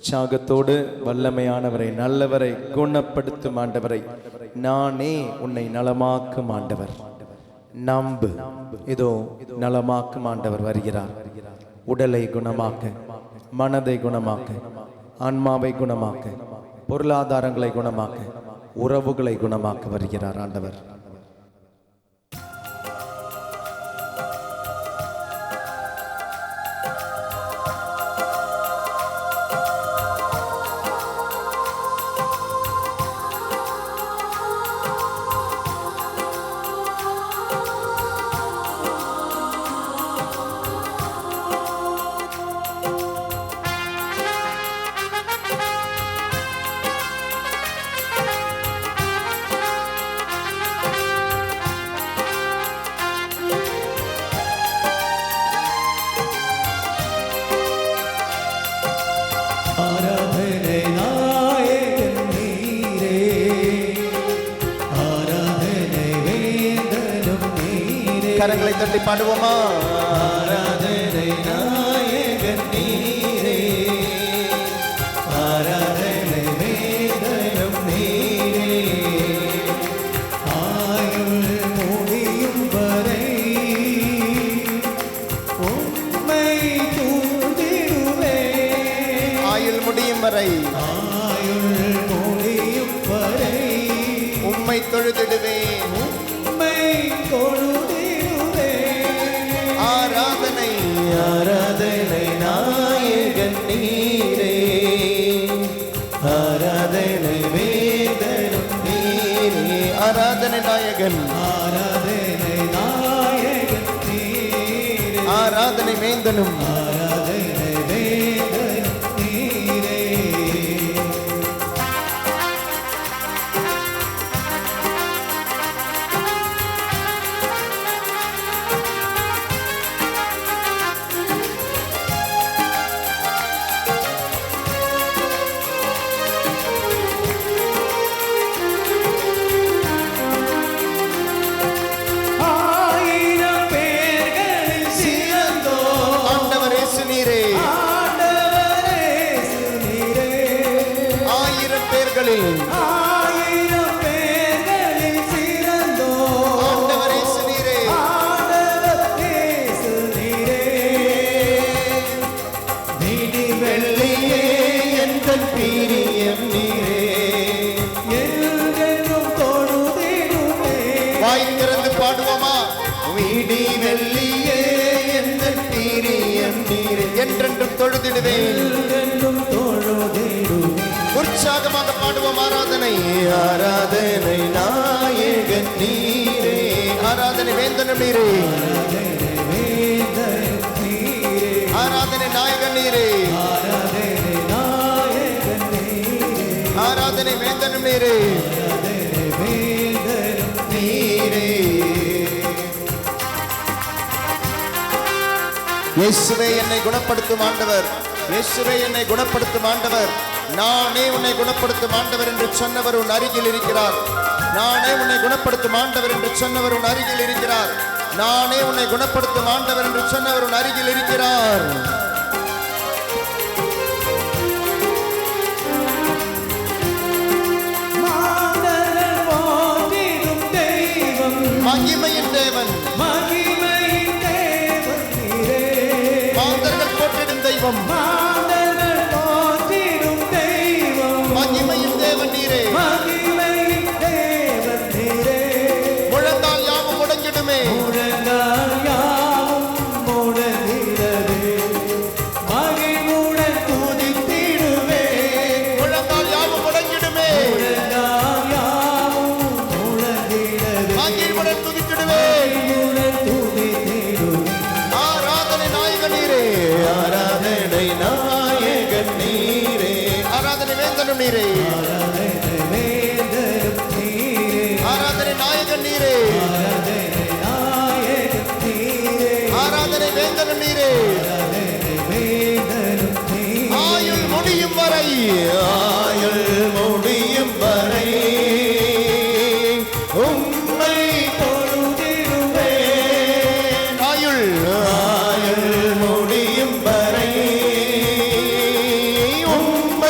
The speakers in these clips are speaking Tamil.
உற்சாகத்தோடு வல்லமையானவரை, நல்லவரை, குணப்படுத்தும் ஆண்டவரை, நானே உன்னை நலமாக்கும் ஆண்டவர், நம்பு. இதோ நலமாக்கும் ஆண்டவர் வருகிறார். உடலை குணமாக்க, மனதை குணமாக்க, ஆன்மாவை குணமாக்க, பொருளாதாரங்களை குணமாக்க, உறவுகளை குணமாக்க வருகிறார் ஆண்டவர். கரங்களை தட்டி பாடுவோமா? ஆராதனை நாயகன் நீரே, ஆராதனை வேதனம் நீரே, ஆயுள் முடியும் வரை உம்மை துதிடுவே. ஆயுள் முடியும் வரை, ஆயுள் முடியும் வரை உம்மை தொழுதிடுவேன், உம்மை தொழுதிடுவேன். ஆராதனை ஆராதனை நாயகன் நீரே, ஆராதனை வேதனம் நீரே. ஆராதனை நாயகன், ஆராதனை நாயகன் நீரே, ஆராதனை வேந்தனும், ஆராதனை வேந்தனும் நீரே. உற்சாகமாக பாடுவோம். ஆராதனை ஆராதனை நாயகன் நீரே, ஆராதனை வேந்தனும் நீரே, ஆராதனை நாயகன் நீரே, ஆராதனை வேந்தனும் நீரே, நீரே. இயேசுவே என்னை குணப்படுத்தும் ஆண்டவர், இயேசுவே என்னை குணப்படுத்தும் ஆண்டவர், நானே உன்னை குணப்படுத்தும் ஆண்டவர் என்று சொன்னவர் உன் அருகில் இருக்கிறார். நானே உன்னை குணப்படுத்தும் ஆண்டவர் என்று சொன்னவர் உன் அருகில் இருக்கிறார். நானே உன்னை குணப்படுத்தும் ஆண்டவர் என்று சொன்னவர் உன் அருகில் இருக்கிறார். மகிமையின் தேவன், மகிமையின் தேவன் நீரே, மாந்தர்கள் போற்றிடும் தெய்வம், மாந்தர்கள் போற்றிடும் தெய்வம், மகிமையின் தேவன் நீரே, மகிமையின் தேவன் நீரே. முழங்கால் யாவும் முடங்கிடுமே, முழங்கால் யாவும் முடங்கிடவே, மகிழ்வுடன் துதித்திடுவே. முழங்கால் யாவும் முடங்கிடுமே, முழங்கால் யாவும் முடங்கிடவே, மகிழ்வுடன் துதித்திடுவே. ஆராதனை நாயகன் நீரே, ஆராதனை நாயகன் நீரே, ஆராதனை வேந்தனும் நீரே, ஆராதனை நாயகன் நீரே, ஆராதனை வேந்தனும் நீரே. ஆயுள் முடியும் வரை, ஆயுள் முடியும் வரை உம்மை தொழுதிடுவேன். ஆயுள் ஆயுள் முடியும் வரை உம்மை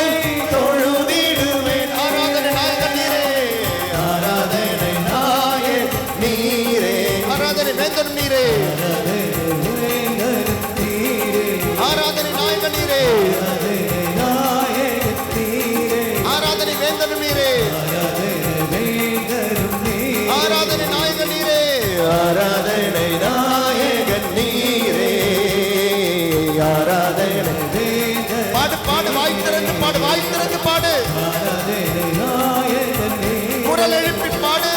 குரல் எழுப்பி பாடு.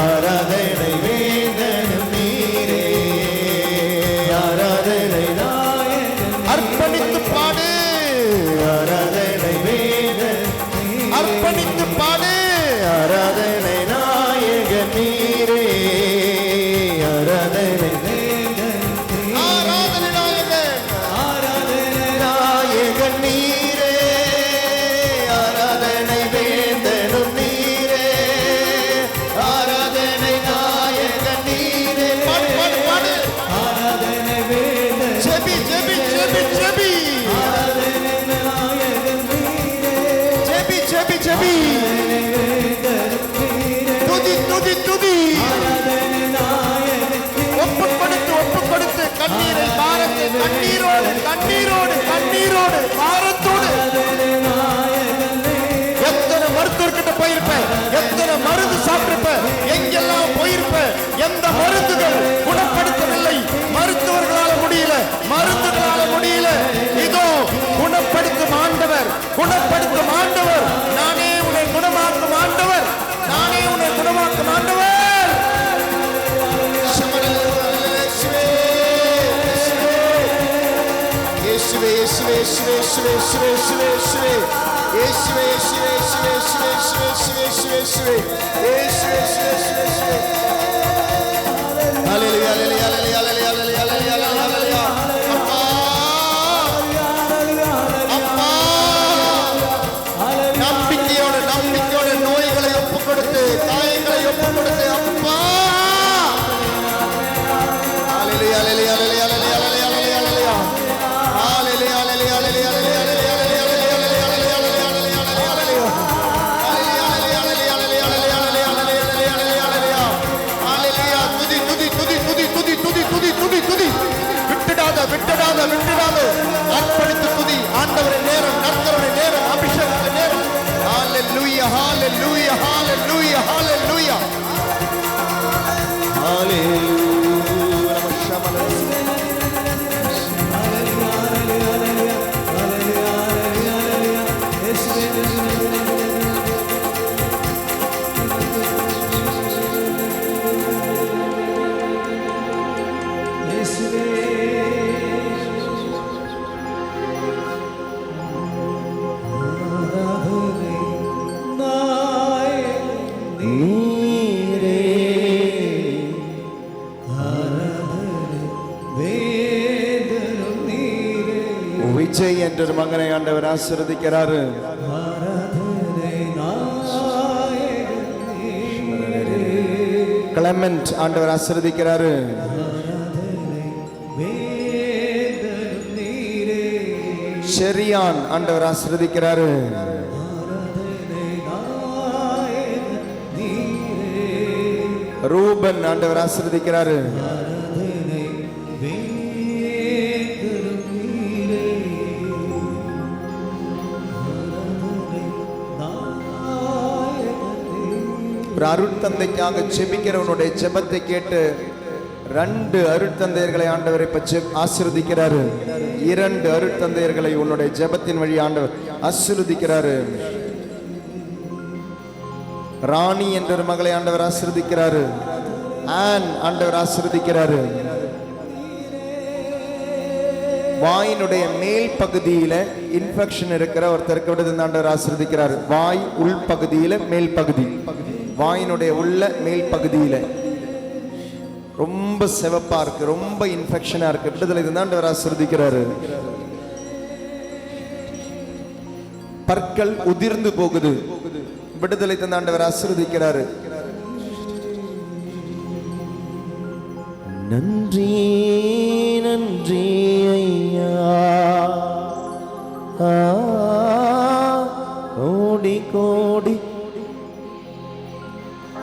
ஆராதனை வேந்தனும் நீரே, ஆராதனை நாயகன் அர்ப்பணித்து பாடு. ஆராதனை வேந்தன் அர்ப்பணித்து பாடு. ஆராதனை நாயகன் நீரே, ஆராதனை வேந்தன், ஆராதனை நாயகன், ஆராதனை நாயகன் நீரே, ஆராதனை வேந்தனும் நீரே, ஆராதனை நாயகன் நீரே. பாடு பாடு பாடு. ஆராதனை வேந்தன், ஜெபி ஜெபி ஜெபி ஜெபி, ஆராதனை நாயகன் நீரே, ஜெபி ஜெபி ஜெபி, துதி துதி துதி, ஆராதனை நாயகன், ஒப்பு கொடுத்து கண்ணீரை பாரத்தை கண்ணீரோடு கண்ணீரோடு கண்ணீரோடு பாரத்தோடு. எத்தனை மருத்துவர்கிட்ட போயிருப்ப, எத்தனை மருந்து சாப்பிட்டிருப்ப, எங்கெல்லாம் போயிருப்ப, எந்த மருந்துகள் குணப்படுத்தவில்லை. மருத்துவர்களால முடியல, மருந்துகளால முடியல. இதோ குணப்படுத்தும் ஆண்டவர், குணப்படுத்தும் ஆண்டவர். நானே உன்னை குணமாக்கும் ஆண்டவர், நானே உன்னை குணமாக்கும் ஆண்டவர். இயேசுவே இயேசுவே இயேசுவே இயேசுவே இயேசுவே இயேசுவே இயேசுவே இயேசுவே இயேசுவே இயேசுவே இயேசுவே இயேசுவே இயேசுவே இயேசுவே. ஹல்லேலூயா ஹல்லேலூயா ஹல்லேலூயா ஹல்லேலூயா ஹல்லேலூயா ஹல்லேலூயா. அப்பா அப்பா, நம்பிக்கையோடு நம்பிக்கையோடு நோய்களை ஒப்புக் கொடுத்து, காயங்களை ஒப்புக் கொடுத்து, அப்பா ஹல்லேலூயா ஹல்லேலூயா ஹல்லேலூயா ஹல்லேலூயா ஹல்லேலூயா ஹல்லேலூயா. விட்டுடாத விட்டுடாத, அர்ப்பணித்து துதி. ஆண்டவரின் நேரம், கர்த்தருடைய நேரம், அபிஷேகத்தின் நேரம். ஹல்லேலூயா ஹல்லேலூயா ஹல்லேலூயா ஹல்லேலூயா ஹல்லேலூயா. விஜய் என்ற மகனை ஆண்டவர் ஆசீர்வதிக்கிறார். கிளமெண்ட் ஆண்டவர் ஆசீர்வதிக்கிறார். ஷெரியான் ஆண்டவர் ஆசீர்வதிக்கிறார். ரூபன் ஆண்டவர் ஆசீர்வதிக்கிறார். ஒரு அருட்தந்தைக்காக ஜெபிக்கிறவனுடைய ஜெபத்தை கேட்டு 2 அருட்தந்தையர்களை ஆண்டவர் இப்ப ஆசீர்வதிக்கிறாரு. 2 அருட்தந்தையர்களை உன்னுடைய ஜெபத்தின் வழி ஆண்டவர் ஆசீர்வதிக்கிறாரு. ராணி என்ற ஒரு மகளை ஆண்டவர் ஆசீர்வதிக்கிறாரு. ஆன் ஆண்டவர் ஆசீர்வதிக்கிறாரு. வாயினுடைய மேல் பகுதியில இன்ஃபெக்ஷன் இருக்கிற ஒருத்தருக்கு விட ஆண்டவர் ஆசீர்வதிக்கிறார். வாய் உள் பகுதியில மேல் பகுதி, வாயினுடைய உள்ள மேல் பகுதியில ரொம்ப சிவப்பா இருக்கு, ரொம்ப இன்ஃபெக்ஷனா இருக்கு, விடுதலை ஆண்டவர் ஆசீர்வதிக்கிறாரு. பற்கள் உதிர்ந்து போகுது, விடுதலை ஆண்டவர் ஆசீர்வதிக்கிறாரு. நன்றி நன்றி ஐயா, கோடி கோடி.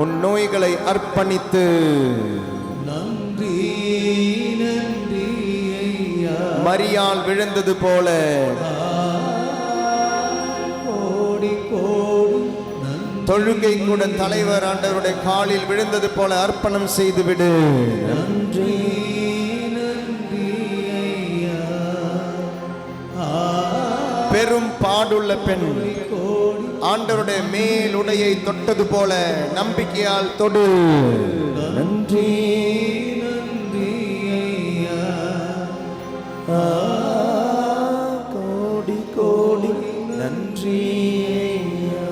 உன் நோய்களை அர்ப்பணித்து நன்றி நன்றி ஐயா, மரியாள் விழுந்தது போல கோடி கோடி. தொழுகை கூட தலைவர் ஆண்டவருடைய காலில் விழுந்தது போல அர்ப்பணம் செய்துவிடு. நன்றி நன்றி ஐயா. பெரும் பாடுள்ள பெண் ஆண்டவருடைய மேல் உடையை தொட்டது போல நம்பிக்கையால் தொடு. நன்றி நன்றி ஐயா, கோடி கோடி நன்றி ஐயா.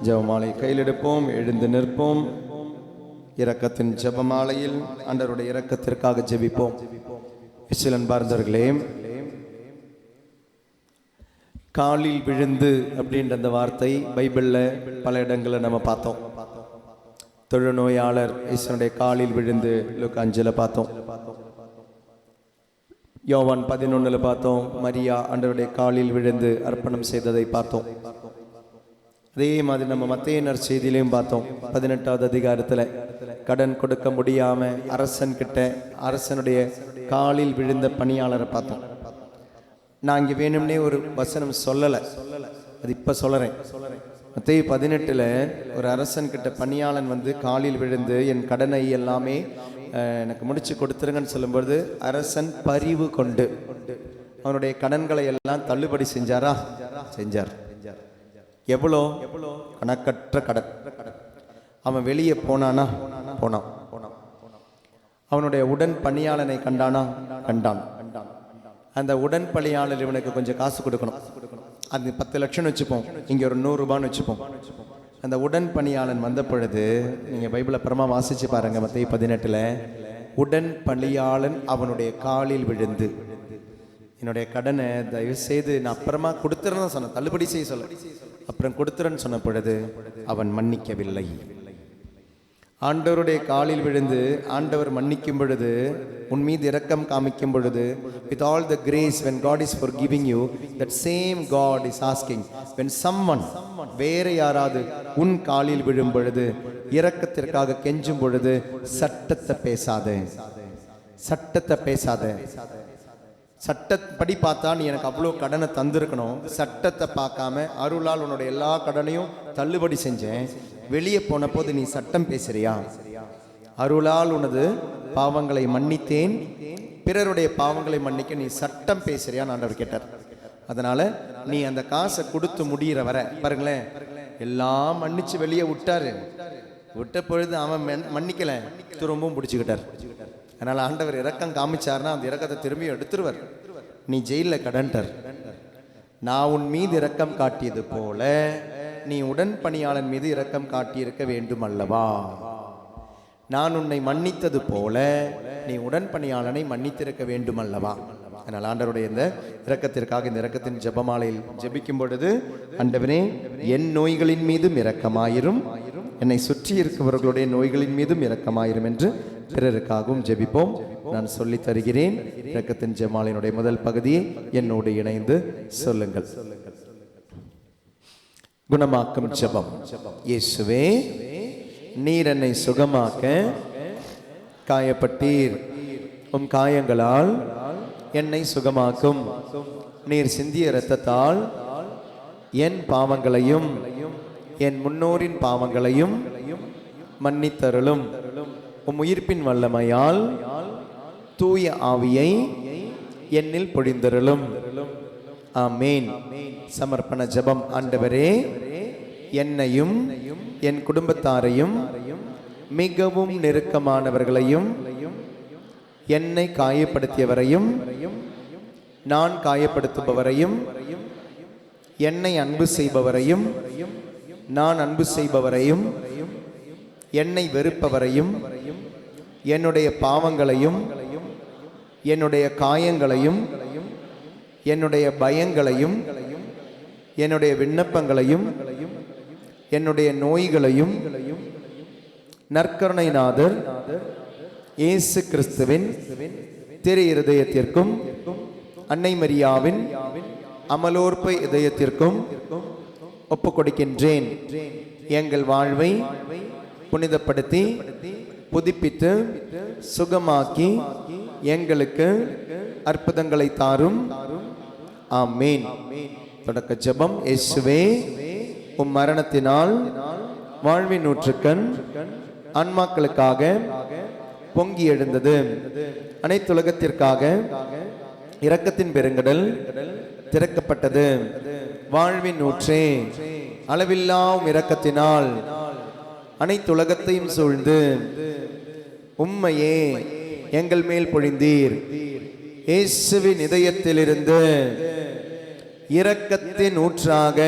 ஜெபமாலை கையில் எடுப்போம், எழுந்து நிற்போம். இரக்கத்தின் ஜெபமாலையில் ஆண்டவருடைய இரக்கத்திற்காக ஜெபிப்போம். அன்பார்ந்தவர்களே, காலில் விழுந்து அப்படின்ற அந்த வார்த்தை பைபிளில் பல இடங்களில் நம்ம பார்த்தோம். தொழுநோயாளர் இயேசுனுடைய காலில் விழுந்து லூக்கா 5 பார்த்தோம். யோவான் 11 பார்த்தோம். மரியா ஆண்டவருடைய காலில் விழுந்து அர்ப்பணம் செய்ததை பார்த்தோம். அதே மாதிரி நம்ம மத்தேயு நற்செய்தியிலையும் பார்த்தோம். 18வது அதிகாரத்தில் கடன் கொடுக்க முடியாம அரசனுடைய காலில் விழுந்த பணியாளரை பார்த்தோம். நான் இங்கே வேணும்னே ஒரு வசனம் சொல்லலை, அது இப்போ சொல்கிறேன். மத்தேயு 18 ஒரு அரசன்கிட்ட பணியாளன் வந்து காலில் விழுந்து என் கடனை எல்லாமே எனக்கு முடிச்சு கொடுத்துருங்கன்னு சொல்லும்போது அரசன் பரிவு கொண்டு அவனுடைய கடன்களை எல்லாம் தள்ளுபடி செஞ்சாரா? செஞ்சார். எவ்வளோ? கணக்கற்ற கடன். அவன் வெளியே போனானா? போனான். அவனுடைய உடன் பணியாளனை கண்டானா? கண்டான். அந்த உடன் பணியாளர் இவனுக்கு கொஞ்சம் காசு கொடுக்கணும். அது 10 லட்சம் வச்சுப்போம், இங்கே ஒரு 100 ரூபான்னு வச்சுப்போம். அந்த உடன் பணியாளன் வந்த பொழுது நீங்கள் பைபிளை அப்புறமா வாசிச்சு பாருங்க. மத்தேயு 18 உடன் பணியாளன் அவனுடைய காலில் விழுந்து, என்னுடைய கடனை தயவு செய்து நான் அப்புறமா கொடுத்துறேன்னு சொன்ன, தள்ளுபடி செய்ய சொல்ல, அப்புறம் கொடுத்துறேன்னு சொன்ன பொழுது அவன் மன்னிக்கவில்லை. ஆண்டவருடைய காலில் விழுந்து ஆண்டவர் மன்னிக்கும் பொழுது, உன் மீது இரக்கம் காமிக்கும் பொழுது, with all the grace when God is forgiving you, that same God is asking when someone வேற யாராவது உன் காலில் விழும் பொழுது, இரக்கத்திற்காக கெஞ்சும் பொழுது, சட்டத்தை பேசாதே, சட்டத்தை பேசாதே. சட்டப்படி பார்த்தா நீ எனக்கு அவ்வளோ கடனை தந்திருக்கணும், சட்டத்தை பார்க்காம அருளால் உன்னுடைய எல்லா கடனையும் தள்ளுபடி செஞ்சேன், வெளியே போன போது நீ சட்டம் பேசுறியா? அருளால் உனது பாவங்களை மன்னித்தேன், பிறருடைய பாவங்களை மன்னிக்க நீ சட்டம் பேசுறியான்னு ஆண்டவர் கேட்டார். அதனால நீ அந்த காசை கொடுத்து முடிகிற வர பாருங்களேன், எல்லாம் மன்னிச்சு வெளியே விட்டாரு. விட்ட பொழுது அவன் மன்னிக்கல, திரும்பவும் பிடிச்சுக்கிட்டார். அதனால ஆண்டவர் இரக்கம் காமிச்சார்னா அந்த இரக்கத்தை திரும்பி எடுத்துருவார். நீ ஜெயிலில் கடன்டர், நான் உன் மீது இரக்கம் காட்டியது போல நீ உடன் பணியாளன் மீது இரக்கம் காட்டியிருக்க வேண்டும் அல்லவா? நான் உன்னை மன்னித்தது போல நீ உடன் பணியாளனை மன்னித்திருக்க வேண்டும் அல்லவா? அதனால் ஆண்டவருடைய இந்த இரக்கத்திற்காக இந்த இரக்கத்தின் ஜெபமாலையில் ஜெபிக்கும் பொழுது, ஆண்டவரே என் நோய்களின் மீதும் இரக்கமாயிரும், என்னை சுற்றி இருக்கிறவர்களுடைய நோய்களின் மீதும் இரக்கமாயிரும் என்று பிறருக்காகவும் ஜெபிப்போம். நான் சொல்லி தருகிறேன். இரக்கத்தின் ஜெபமாலையினுடைய முதல் பகுதியை என்னோடு இணைந்து சொல்லுங்கள். குணமாக்கும் ஜெபம். இயேசுவே, நீர் என்னை சுகமாக்க காயப்பட்டீர், உம் காயங்களால் என்னை சுகமாக்கும். நீர் சிந்திய இரத்தத்தால் என் பாவங்களையும் என் முன்னோரின் பாவங்களையும் மன்னித்தருளும். உம் உயிர்ப்பின் வல்லமையால் தூய ஆவியை என்னில் பொழிந்தருளும். ஆமேன். சமர்ப்பண ஜெபம். ஆண்டவரே, என்னையும் என் குடும்பத்தாரையும் மிகவும் நெருக்கமானவர்களையும் என்னை காயப்படுத்தியவரையும் நான் காயப்படுத்துபவரையும் என்னை அன்பு செய்பவரையும் நான் அன்பு செய்பவரையும் என்னை வெறுப்பவரையும் என்னுடைய பாவங்களையும் என்னுடைய காயங்களையும் என்னுடைய பயங்களையும் என்னுடைய விண்ணப்பங்களையும் என்னுடைய நோய்களையும் நற்கருணைநாதர் இயேசு கிறிஸ்துவின் திரு இருதயத்திற்கும் அன்னை மரியாவின் அமலோற்ப இதயத்திற்கும் ஒப்புக் கொடுக்கின்றேன். எங்கள் வாழ்வை புனிதப்படுத்தி புதுப்பித்து சுகமாக்கி எங்களுக்கு அற்புதங்களை தாரும். ஆமேன். தொடக்க ஜெபம். இயேசுவே, உம் மரணத்தினால் வாழ்வின் நூற்றுக்கண் ஆன்மாக்களுக்காக பொங்கி எழுந்தது. அனைத்துலகத்திற்காக இரக்கத்தின் பெருங்கடல் திறக்கப்பட்டது. வாழ்வின் ஊற்றே, அளவில்லாவும் இரக்கத்தினால் அனைத்துலகத்தையும் சூழ்ந்து உம்மையே எங்கள் மேல் பொழிந்தீர். இயேசுவின் இதயத்திலிருந்து இரக்கத்தின் ஊற்றாக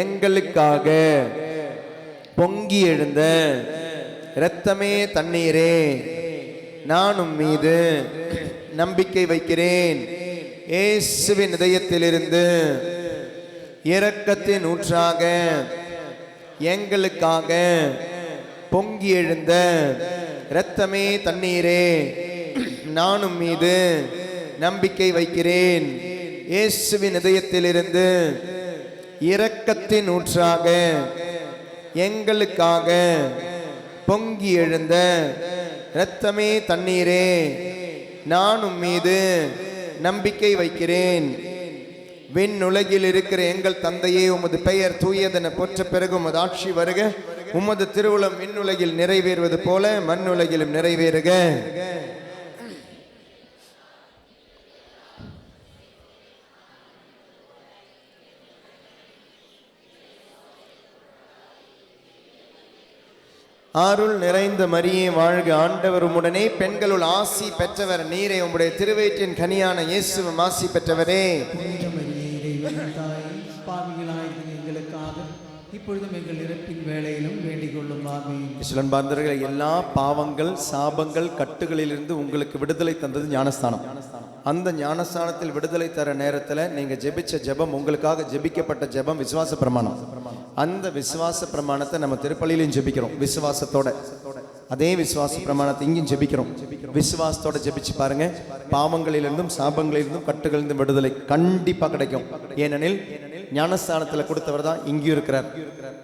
எங்களுக்காக பொங்கி எழுந்த இரத்தமே தண்ணீரே, நான் உம் மீது நம்பிக்கை வைக்கிறேன். இயேசுவின் இதயத்திலிருந்து இரக்கத்தின் ஊற்றாக எங்களுக்காக பொங்கி எழுந்த இரத்தமே தண்ணீரே, நானும் மீது நம்பிக்கை வைக்கிறேன். இயேசுவின் இதயத்திலிருந்து இரக்கத்தின் ஊற்றாக எங்களுக்காக பொங்கி எழுந்த இரத்தமே தண்ணீரே, நானும் மீது நம்பிக்கை வைக்கிறேன். விண்ணுலகில் இருக்கிற எங்கள் தந்தையே, உமது பெயர் தூயதென போற்ற பிறகு உமது ஆட்சி வருக. உமது திருவுளம் விண்ணுலகில் நிறைவேறுவது போல மண்ணுலகிலும் நிறைவேறுக. அருள் நிறைந்த மரியே வாழ்க, ஆண்டவர் உம்முடனே, பெண்களுள் ஆசி பெற்றவர் நீரே. உம்முடைய திருவயிற்றின் கனியான இயேசுவும் ஆசி பெற்றவரே. இப்பொழுதும் எங்கள் இறப்பின் வேளையிலும் வேண்டிக் கொள்ளும். ஆமென். பாந்தர்கள், எல்லா பாவங்கள் சாபங்கள் கட்டுகளிலிருந்து உங்களுக்கு விடுதலை தந்தது ஞானஸ்தானம். அந்த ஞானஸ்தானத்தில் விடுதலை தர நேரத்தில் நீங்க ஜெபிச்ச ஜெபம், உங்களுக்காக ஜெபிக்கப்பட்ட ஜெபம் விசுவாச பிரமாணம். அந்த விசுவாச பிரமாணத்தை நம்ம திருப்பலியிலும் ஜெபிக்கிறோம். விசுவாசத்தோட அதே விசுவாச பிரமாணத்தை இங்கேயும் ஜெபிக்கிறோம். விசுவாசத்தோட ஜெபிச்சு பாருங்க, பாவங்களிலிருந்தும் சாபங்களிலிருந்தும் கட்டுகளிலிருந்தும் விடுதலை கண்டிப்பா கிடைக்கும். ஏனெனில் ஞானஸ்தானத்தில் கொடுத்தவர் தான் இங்கேயும் இருக்கிறார்.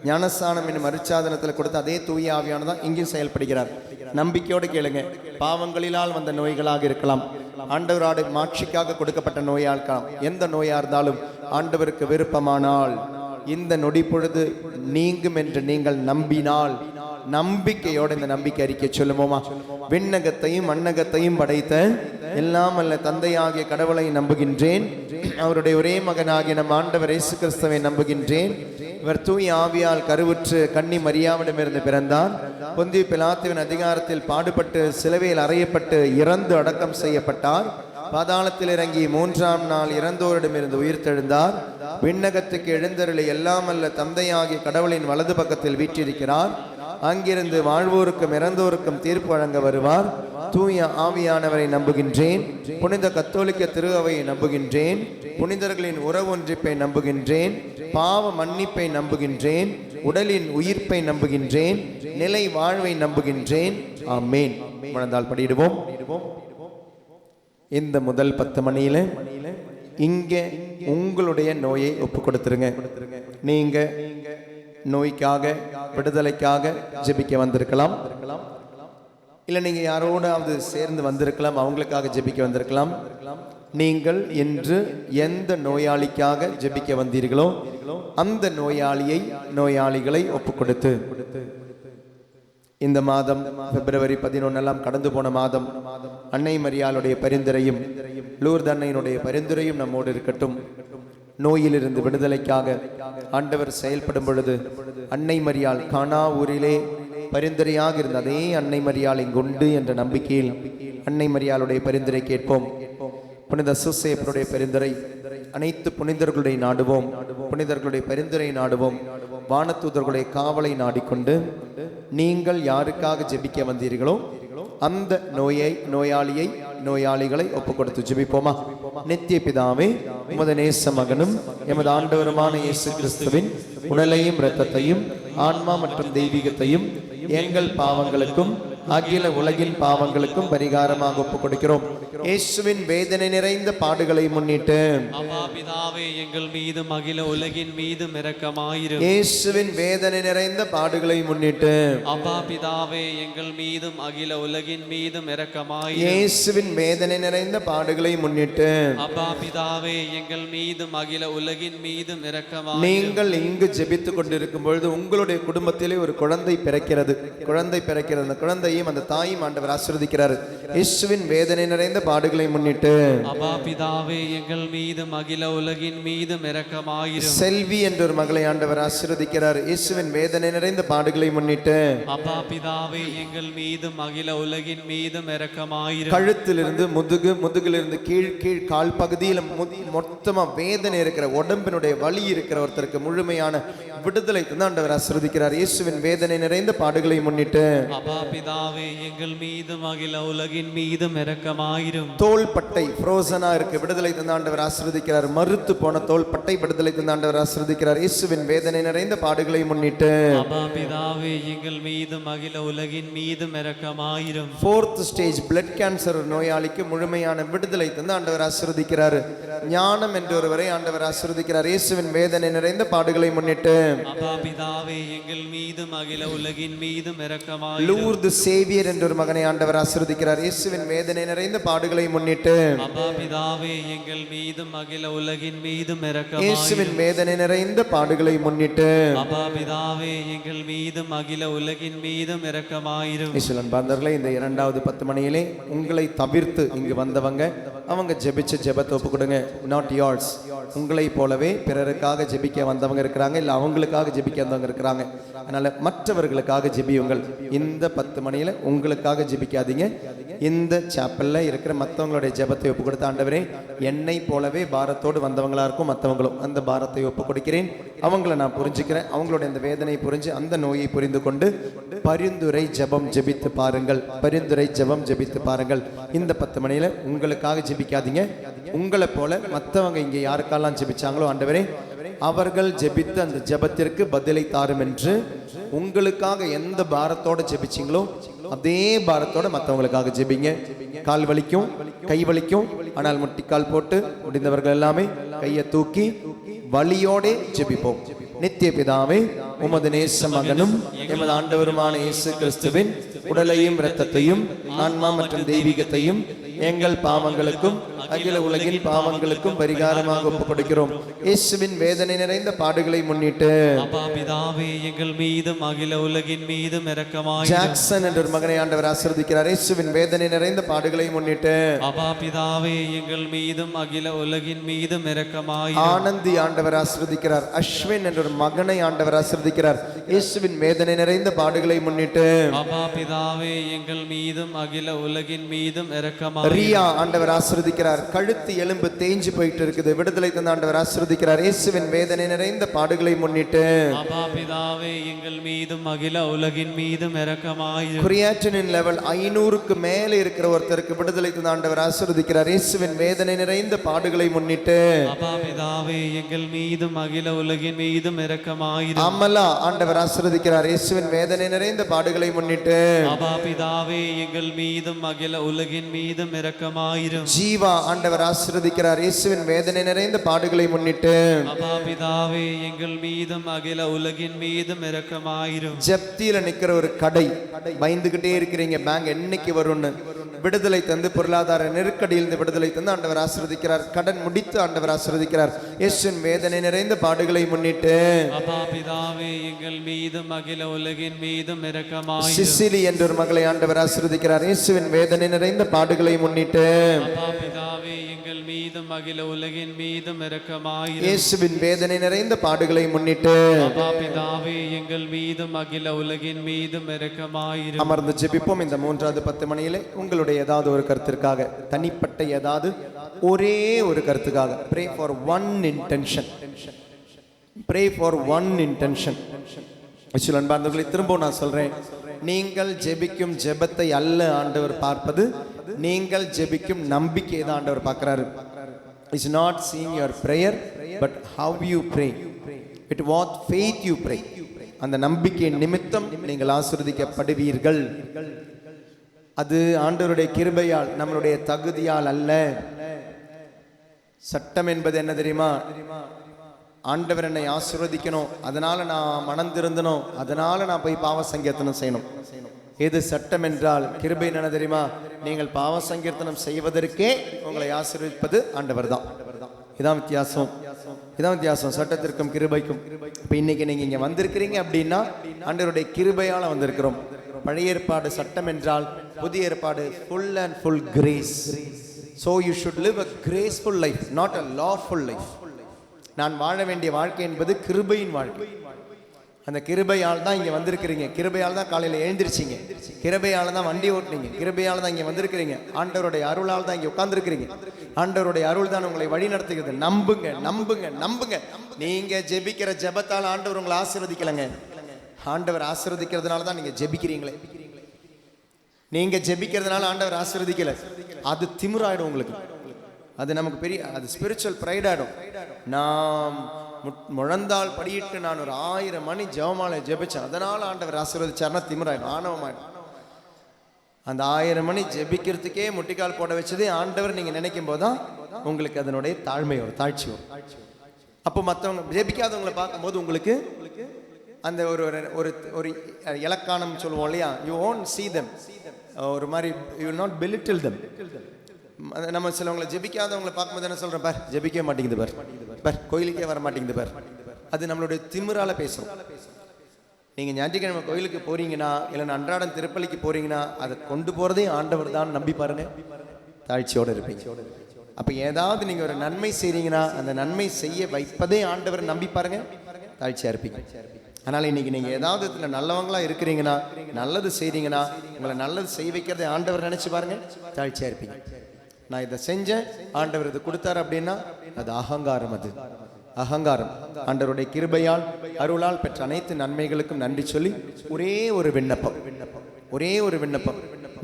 ஞானஸ்தானம் என்னும் அருட்சாதனத்தில் கொடுத்த அதே தூய ஆவியானவர் தான் இங்கேயும் செயல்படுகிறார். நம்பிக்கையோடு கேளுங்க. பாவங்களினால் வந்த நோய்களாக இருக்கலாம், ஆண்டவரோட மாட்சிக்காக கொடுக்கப்பட்ட நோயாக இருக்கலாம். எந்த நோயா இருந்தாலும் ஆண்டவருக்கு விருப்பமானால் இந்த நொடி பொழுது நீங்கும் என்று நீங்கள் நம்பினால், நம்பிக்கையோடு இந்த நம்பிக்கை அறிக்கை சொல்லுவோமா? விண்ணகத்தையும் மண்ணகத்தையும் படைத்த எல்லாம் அல்ல தந்தையாகிய கடவுளை நம்புகின்றேன். அவருடைய ஒரே மகனாகிய நம் ஆண்டவர் இயேசு கிறிஸ்துவை நம்புகின்றேன். இவர் தூய ஆவியால் கருவுற்று கன்னி மரியாவிடமிருந்து பிறந்தார். பொந்திய பிலாத்துவின் அதிகாரத்தில் பாடுபட்டு சிலுவையில் அறையப்பட்டு இறந்து அடக்கம் செய்யப்பட்டார். பாதாளத்தில் இறங்கி 3ஆம் நாள் இறந்தோரிடமிருந்து உயிர்த்தெழுந்தார். விண்ணகத்துக்கு எழுந்தருளி எல்லாம் அல்ல தந்தையாகிய கடவுளின் வலது பக்கத்தில் வீற்றிருக்கிறார். அங்கிருந்து வாழ்வோருக்கும் இறந்தோருக்கும் தீர்ப்பு வழங்க வருவார். தூய ஆவியானவரை நம்புகின்றேன். புனித கத்தோலிக்க திரு அவையை நம்புகின்றேன். புனிதர்களின் உறவொன்றிப்பை நம்புகின்றேன். பாவ மன்னிப்பை நம்புகின்றேன். உடலின் உயிர்ப்பை நம்புகின்றேன். நிலை வாழ்வை நம்புகின்றேன். ஆமேன். மனதால் படிடுவோம். இந்த முதல் 10 மணியில இங்க உங்களுடைய நோயை ஒப்பு கொடுத்துருங்க. நீங்க நோய்க்காக விடுதலைக்காக ஜெபிக்க வந்திருக்கலாம், இல்ல நீங்க யாரோடாவது சேர்ந்து வந்திருக்கலாம், அவங்களுக்காக ஜெபிக்க வந்திருக்கலாம். நீங்கள் இன்று எந்த நோயாளிக்காக ஜெபிக்க வந்தீர்களோ அந்த நோயாளிகளை ஒப்பு கொடுத்து, இந்த மாதம் பிப்ரவரி 11 கடந்து போன மாதம் அன்னை மரியாளுடைய பரிந்துரையும் லூர்து அன்னையினுடைய பரிந்துரையும் நம்மோடு இருக்கட்டும். நோயிலிருந்து விடுதலைக்காக ஆண்டவர் செயல்படும் பொழுது அன்னை மரியாள் கானா ஊரிலே பரிந்துரையாக இருந்த அதே அன்னை மரியாள் இங்குண்டு என்ற நம்பிக்கையில் அன்னை மரியாளுடைய பரிந்துரை கேட்போம். புனித சூசேப்பருடைய பரிந்துரை, அனைத்து புனிதர்களுடைய நாடுவோம், புனிதர்களுடைய பரிந்துரை நாடுவோம். வானதூதர்களுடைய காவலை நாடிக்கொண்டு நீங்கள் யாருக்காக ஜெபிக்க வந்தீர்களோ அந்த நோயாளிகளை ஒப்பு கொடுத்து ஜெபிப்போமா? நித்திய பிதாவே, உமது நேச மகனும் எமது ஆண்டவருமான இயேசு கிறிஸ்துவின் உடலையும் இரத்தத்தையும் ஆன்மா மற்றும் தெய்வீகத்தையும் எங்கள் பாவங்களுக்கும் அகில உலகின் பாவங்களுக்கும் பரிகாரமாக ஒப்புக் கொடுக்கிறோம். இயேசுவின் வேதனை நிறைந்த பாடுகளை முன்னிட்டு பிதாவே எங்கள் மீதும் அகில உலகின் மீதும் இரக்கமாயிரும். இயேசுவின் வேதனை நிறைந்த பாடுகளை முன்னிட்டு பிதாவே எங்கள் மீதும் அகில உலகின் மீதும் இரக்கமாயிரும். இயேசுவின் வேதனை நிறைந்த பாடுகளை முன்னிட்டு பிதாவே எங்கள் மீதும் அகில உலகின் மீதும் இரக்கமாயிரும். நீங்கள் இங்கு ஜெபித்துக் கொண்டிருக்கும் பொழுது உங்களுடைய குடும்பத்திலே ஒரு குழந்தை பிறக்கிறது. அந்த குழந்தை குழந்தையும் அந்த தாயும் ஆண்டவர் ஆசீர்வதிக்கிறார். இயேசுவின் வேதனை நிறைந்த பாடுகளை முன்னிட்டு அப்பா பிதாவே எங்கள் மீதும் அகில உலகின் மீதும் இரக்கமாயிரும். செல்வி என்ற ஒரு மகளை ஆண்டவர் ஆசீர்வதிக்கிறார். இயேசுவின் வேதனை நிறைந்த பாடுகளை முன்னிட்டு அப்பா பிதாவே எங்கள் மீதும் அகில உலகின் மீதும் இரக்கமாயிரும். கழுத்திலிருந்து முதுகிலிருந்து கீழ் கால் பகுதியில் மொத்தமா வேதனை இருக்கிற உடம்பினுடைய வலி இருக்கிற ஒருத்தருக்கு முழுமையான விடுதலை தந்து ஆண்டவர் ஆசீர்வதிக்கிறார். இயேசுவின் வேதனை நிறைந்த பாடுகளை முன்னிட்டு அப்பா பிதாவே எங்கள் மீதும் அகில உலகின் மீதும் இரக்கமாயிரும். தோள்பட்டை ஃப்ரோசனா இருக்கு, விடுதலை தந்து ஆண்டவர் ஆசீர்வதிக்கிறார். மறுத்து போன தோள்பட்டை விடுதலை தந்து ஆண்டவர் ஆசீர்வதிக்கிறார். இயேசுவின் வேதனை நிறைந்த பாடுகளை முன்னிட்டு அப்பா பிதாவே எங்கள் மீதும் அகில உலகின் மீதும் இரக்கமாயிரும். 4th ஸ்டேஜ் பிளட் கேன்சர் நோயாளிக்கு முழுமையான விடுதலை தந்து ஆண்டவர் ஆசீர்வதிக்கிறார். ஞானம் என்ற ஒருவரை ஆண்டவர் ஆசீர்வதிக்கிறார். இயேசுவின் வேதனை நிறைந்த பாடுகளை முன்னிட்டு அப்பா பிதாவே எங்கள் மீதும் அகில உலகின் மீதும் இரக்கமாயிரும். லூர்து சேவியர் என்ற ஒரு மகனை ஆண்டவர் ஆசீர்வதிக்கிறார். இயேசுவின் வேதனை நிறைந்த பாடுகளை முன்னிட்டு அப்பா பிதாவே எங்கள் மீதும் அகில உலகின் மீதும் இரக்கமாயிரும். இயேசுவின் வேதனை நிறைந்த பாடுகளை முன்னிட்டு அப்பா பிதாவே எங்கள் மீதும் அகில உலகின் மீதும் இரக்கமாயிரும். அன்பார்ந்தவர்களே, இந்த 2வது 10 மணியிலே உங்களை தவிர்த்து இங்கு வந்தவங்க அவங்க ஜெபிச்ச ஜெபத்தை ஒப்பு கொடுங்க. Not yours. உங்களை போலவே பிறருக்காக ஜெபிக்க வந்தவங்க இருக்கிறாங்க, இல்லை அவங்களுக்காக ஜெபிக்க வந்தவங்க இருக்கிறாங்க. அதனால மற்றவர்களுக்காக ஜெபியுங்கள். இந்த 10 மணியில உங்களுக்காக ஜெபிக்காதீங்க. இந்த சாப்பல்ல இருக்கிற மற்றவங்களுடைய ஜெபத்தை ஒப்பு கொடுத்து, ஆண்டவரே என்னை போலவே பாரத்தோடு வந்தவங்களா இருக்கும் மற்றவங்களும் அந்த பாரத்தை ஒப்பு கொடுக்கிறேன், அவங்கள நான் புரிஞ்சுக்கிறேன், அவங்களுடைய அந்த வேதனை புரிஞ்சு அந்த நோயை புரிந்து கொண்டு பரிந்துரை ஜெபம் ஜெபித்து பாருங்கள். பரிந்துரை ஜெபம் ஜெபித்து பாருங்கள். இந்த 10 மணியில உங்களுக்காக ஜெபிக்காதீங்க. உங்களை போல மற்றவங்க இங்கே யாருக்கெல்லாம் ஜெபிச்சாங்களோ ஆண்டவரே அவர்கள் ஜெபித்த அந்த ஜெபத்திற்கு பதிலை தாரும் என்று உங்களுக்காக எந்த பாரத்தோட ஜெபிச்சிங்களோ அதே பாரத்தோட மற்றவங்களுக்காக ஜெபிங்க. கால் வலிக்கும், கை வலிக்கும், ஆனால் முட்டிக்கால் போட்டு முடிந்தவர்கள் எல்லாமே கையை தூக்கி வலியோடே ஜெபிப்போம். நித்திய பிதாவே, உமது நேச மகனும் எமது ஆண்டவருமான இயேசு கிறிஸ்துவின் உடலையும் இரத்தத்தையும் ஆன்மா மற்றும் தெய்வீகத்தையும் எங்கள் பாவங்களுக்கும் அகில உலகின் பாவங்களுக்கும் பரிகாரமாக ஒப்புக் கொடுக்கிறோம். இயேசுவின் வேதனை நிறைந்த பாடுகளை முன்னிட்டு அப்பா பிதாவே எங்கள் மீதும் அகில உலகின் மீதும் இரக்கமாயிரும். ஜாக்சன் என்ற ஒரு மகனை ஆண்டவர் ஆசீர்வதிக்கிறார். இயேசுவின் வேதனை நிறைந்த பாடுகளை முன்னிட்டு அப்பா பிதாவே எங்கள் மீதும் அகில உலகின் மீதும் இரக்கமாயிரும். ஆனந்தி ஆண்டவர் ஆசீர்வதிக்கிறார். அஸ்வின் என்ற ஒரு மகனை ஆண்டவர் ஆசீர்வதிக்கிறார். இயேசுவின் வேதனை நிறைந்த பாடுகளை முன்னிட்டு அப்பா பிதாவே எங்கள் மீதும் அகில உலகின் மீதும் இரக்கமாயிரும். ரியா ஆண்டவர் ஆசீர்வதிக்கிறார். கழுத்து எலும்பு தேஞ்சு போயிட்டு இருக்குது, விடுதலை தந்த ஆண்டவர் ஆசீர்வதிக்கிறார். இயேசுவின் வேதனை நிறைந்த பாடுகளை முன்னிட்டு அப்பா பிதாவே எங்கள் மீதும் அகில உலகின் மீதும் இரக்கமாயிரும். கிரியாட்டினின் லெவல் 500க்கு மேலே இருக்கிற ஒருத்தருக்கு விடுதலை தந்த ஆண்டவர் ஆசீர்வதிக்கிறார். இயேசுவின் வேதனை நிறைந்த பாடுகளை முன்னிட்டு அப்பா பிதாவே எங்கள் மீதும் அகில உலகின் மீதும் இரக்கமாயிரும். அமலா ஆண்டவர் ஆசீர்வதிக்கிறார். இயேசுவின் வேதனை நிறைந்த பாடுகளை முன்னிட்டு அப்பா பிதாவே எங்கள் மீதும் அகில உலகின் மீதும் இரக்கமாயிரும். ஜீவா ஆண்டவர் ஆசீர்வதிக்கிறார். இயேசுவின் வேதனை நிறைந்த பாடுகளை முன்னிட்டு அப்பா பிதாவே எங்கள் மீதும் அகில உலகின் மீதும் இரக்கமாயிரும். ஜப்தியில நிக்கிற ஒரு கடை, பயந்துகிட்டே இருக்கிறீங்க பேங்க் என்னைக்கு வரும்னு, விடுதலை தந்து பொருளாதார நெருக்கடியிலிருந்து விடுதலை தந்து ஆண்டவர் ஆசீர்வதிக்கிறார். கடன் முடித்து ஆண்டவர் ஆசீர்வதிக்கிறார். இயேசுவின் வேதனை நிறைந்த பாடுகளை முன்னிட்டு அப்பா பிதாவே எங்கள் மீதும் அகில உலகின் மீதும் இரக்கமாயிரும். சிசிலி என்ற ஒரு மகளை ஆண்டவர் ஆசீர்வதிக்கிறார். இயேசுவின் வேதனை நிறைந்த பாடுகளை முன்னிட்டு அப்பா பிதாவே எங்கள் மீதும் அகில உலகின் மீதும் இரக்கமாயிரும். இயேசுவின் வேதனை நிறைந்த பாடுகளை முன்னிட்டு அப்பா பிதாவே எங்கள் மீதும் அகில உலகின் மீதும் இரக்கமாயிரும். அமர்ந்து ஜெபிப்போம். இந்த 3வது 10 மணியிலே உங்களுடைய ஏதாவது ஒரு கருத்திற்காக, தனிப்பட்ட ஏதாவது ஒரே ஒரு கருத்துக்காக, pray for one intention, pray for one intention. அன்பார்ந்தவர்களை திரும்பவும் நான் சொல்றேன், நீங்கள் ஜெபிக்கும் ஜெபத்தை அல்ல ஆண்டவர் பார்ப்பது, நீங்கள் ஜெபிக்கும் நம்பிக்கையை தான் ஆண்டவர் பார்க்கிறாரு. It's not seeing your prayer but how you pray, with what faith you pray. அந்த நம்பிக்கை நிமித்தம் நீங்கள் ஆசீர்வதிக்கப்படுவீர்கள். அது ஆண்டவருடைய கிருபையால், நம்மளுடைய தகுதியால் அல்ல. சட்டம் என்பது என்ன தெரியுமா? ஆண்டவர் என்னை ஆசீர்வதிக்கணும், அதனால நான் மனம் திருந்தணும், அதனால நான் போய் பாவ சங்கீர்த்தனம் செய்யணும். எது சட்டம் என்றால் கிருபை என்ன தெரியுமா? நீங்கள் பாவ சங்கீர்த்தனம் செய்வதற்கே உங்களை ஆசீர்வதிப்பது ஆண்டவர் தான். இதான் வித்தியாசம், இதான் வித்தியாசம் சட்டத்திற்கும் கிருபைக்கும். இப்போ இன்னைக்கு நீங்க இங்க வந்திருக்கிறீங்க அப்படின்னா ஆண்டவருடைய கிருபையால வந்திருக்கிறோம். பழைய ஏற்பாடு சட்டம் என்றால், புதிய ஏற்பாடு full and full grace. So you should live a graceful life, not a lawful life. நான் வாழ வேண்டிய வாழ்க்கை என்பது கிருபையின் வாழ்க்கை. அந்த கிருபையால் தான் இங்கே வந்திருக்கிறீங்க. கிருபையால் தான் காலையில் எழுந்திருச்சிங்க. கிருபையால் தான் வண்டி ஓட்டுனீங்க. கிருபையால் தான் இங்கே வந்திருக்கிறீங்க. ஆண்டவருடைய அருளால் தான் இங்கே உட்கார்ந்துருக்கிறீங்க. ஆண்டவருடைய அருள் தான் உங்களை வழி நடத்துகிறது. நம்புங்க, நம்புங்க, நம்புங்க. நீங்க ஜெபிக்கிற ஜெபத்தால் ஆண்டவர் உங்களை ஆசீர்வதிக்கலைங்க. ஆண்டவர் ஆசீர்வதிக்கிறதுனால தான் நீங்க ஜெபிக்கிறீங்களே. நீங்க ஜெபிக்கிறதுனால ஆண்டவர் ஆசீர்வதிக்கல. அது திமிராயிடும் உங்களுக்கு. அது நமக்கு பெரிய, அது ஸ்பிரிச்சுவல் ப்ரைட் ஆயிடும். நாம் முழந்தால் படியிட்டு நான் ஒரு 1000 மணி ஜெபமாலை ஜெபிச்சேன், அதனால ஆண்டவர் ஆசீர்வதிச்சார்னா திமிராயிடும், ஆணவமாயிடும். அந்த 1000 மணி ஜெபிக்கிறதுக்கே முட்டிக்கால் போட வச்சதே ஆண்டவர் நீங்க நினைக்கும் போதுதான் உங்களுக்கு அதனுடைய தாழ்மை வரும், தாழ்ச்சி வரும். அப்போ மற்றவங்க ஜெபிக்காதவங்களை பார்க்கும்போது உங்களுக்கு அந்த ஒரு ஒரு இலக்கானம் சொல்லுவோம் இல்லையா, யூ ஓன்ட் see them, ஒரு மாதிரி you will not belittle them. நம்ம சிலவங்களை ஜெபிக்காதவங்களை பார்க்கும்போது என்ன சொல்றோம், பார் ஜெபிக்கவே மாட்டேங்குது, பார் பார் கோயிலுக்கே வர மாட்டேங்குது பார். அது நம்மளுடைய திமிரால பேசுறோம். நீங்க ஞாயிற்றுக்கிழமை கோயிலுக்கு போறீங்கன்னா, இல்லைன்னா அன்றாடம் திருப்பலிக்கு போறீங்கன்னா, அதை கொண்டு போறதே ஆண்டவர் தான் நம்பி பாருங்க, தாழ்ச்சியோட இருப்பீங்க. அப்ப ஏதாவது நீங்க ஒரு நன்மை செய்றீங்கன்னா, அந்த நன்மை செய்ய வைப்பதே ஆண்டவர் நம்பி பாருங்க, தாழ்ச்சியா இருப்பீங்க. அதனால இன்னைக்கு நீங்க ஏதாவது இதுல நல்லவங்களா இருக்கிறீங்கன்னா, நல்லது செய்றீங்கன்னா, உங்களை நல்லது செய்ய வைக்கிறதை ஆண்டவர் நினைச்சு பாருங்க, தாழ்ச்சியா இருப்பீங்க. நான் இதை செஞ்சேன், ஆண்டவர் இது கொடுத்தாரு அப்படின்னா அது அகங்காரம். அது அகங்காரம். ஆண்டவருடைய கிருபையால் அருளால் பெற்ற அனைத்து நன்மைகளுக்கும் நன்றி சொல்லி ஒரே ஒரு விண்ணப்பம், ஒரே ஒரு விண்ணப்பம்.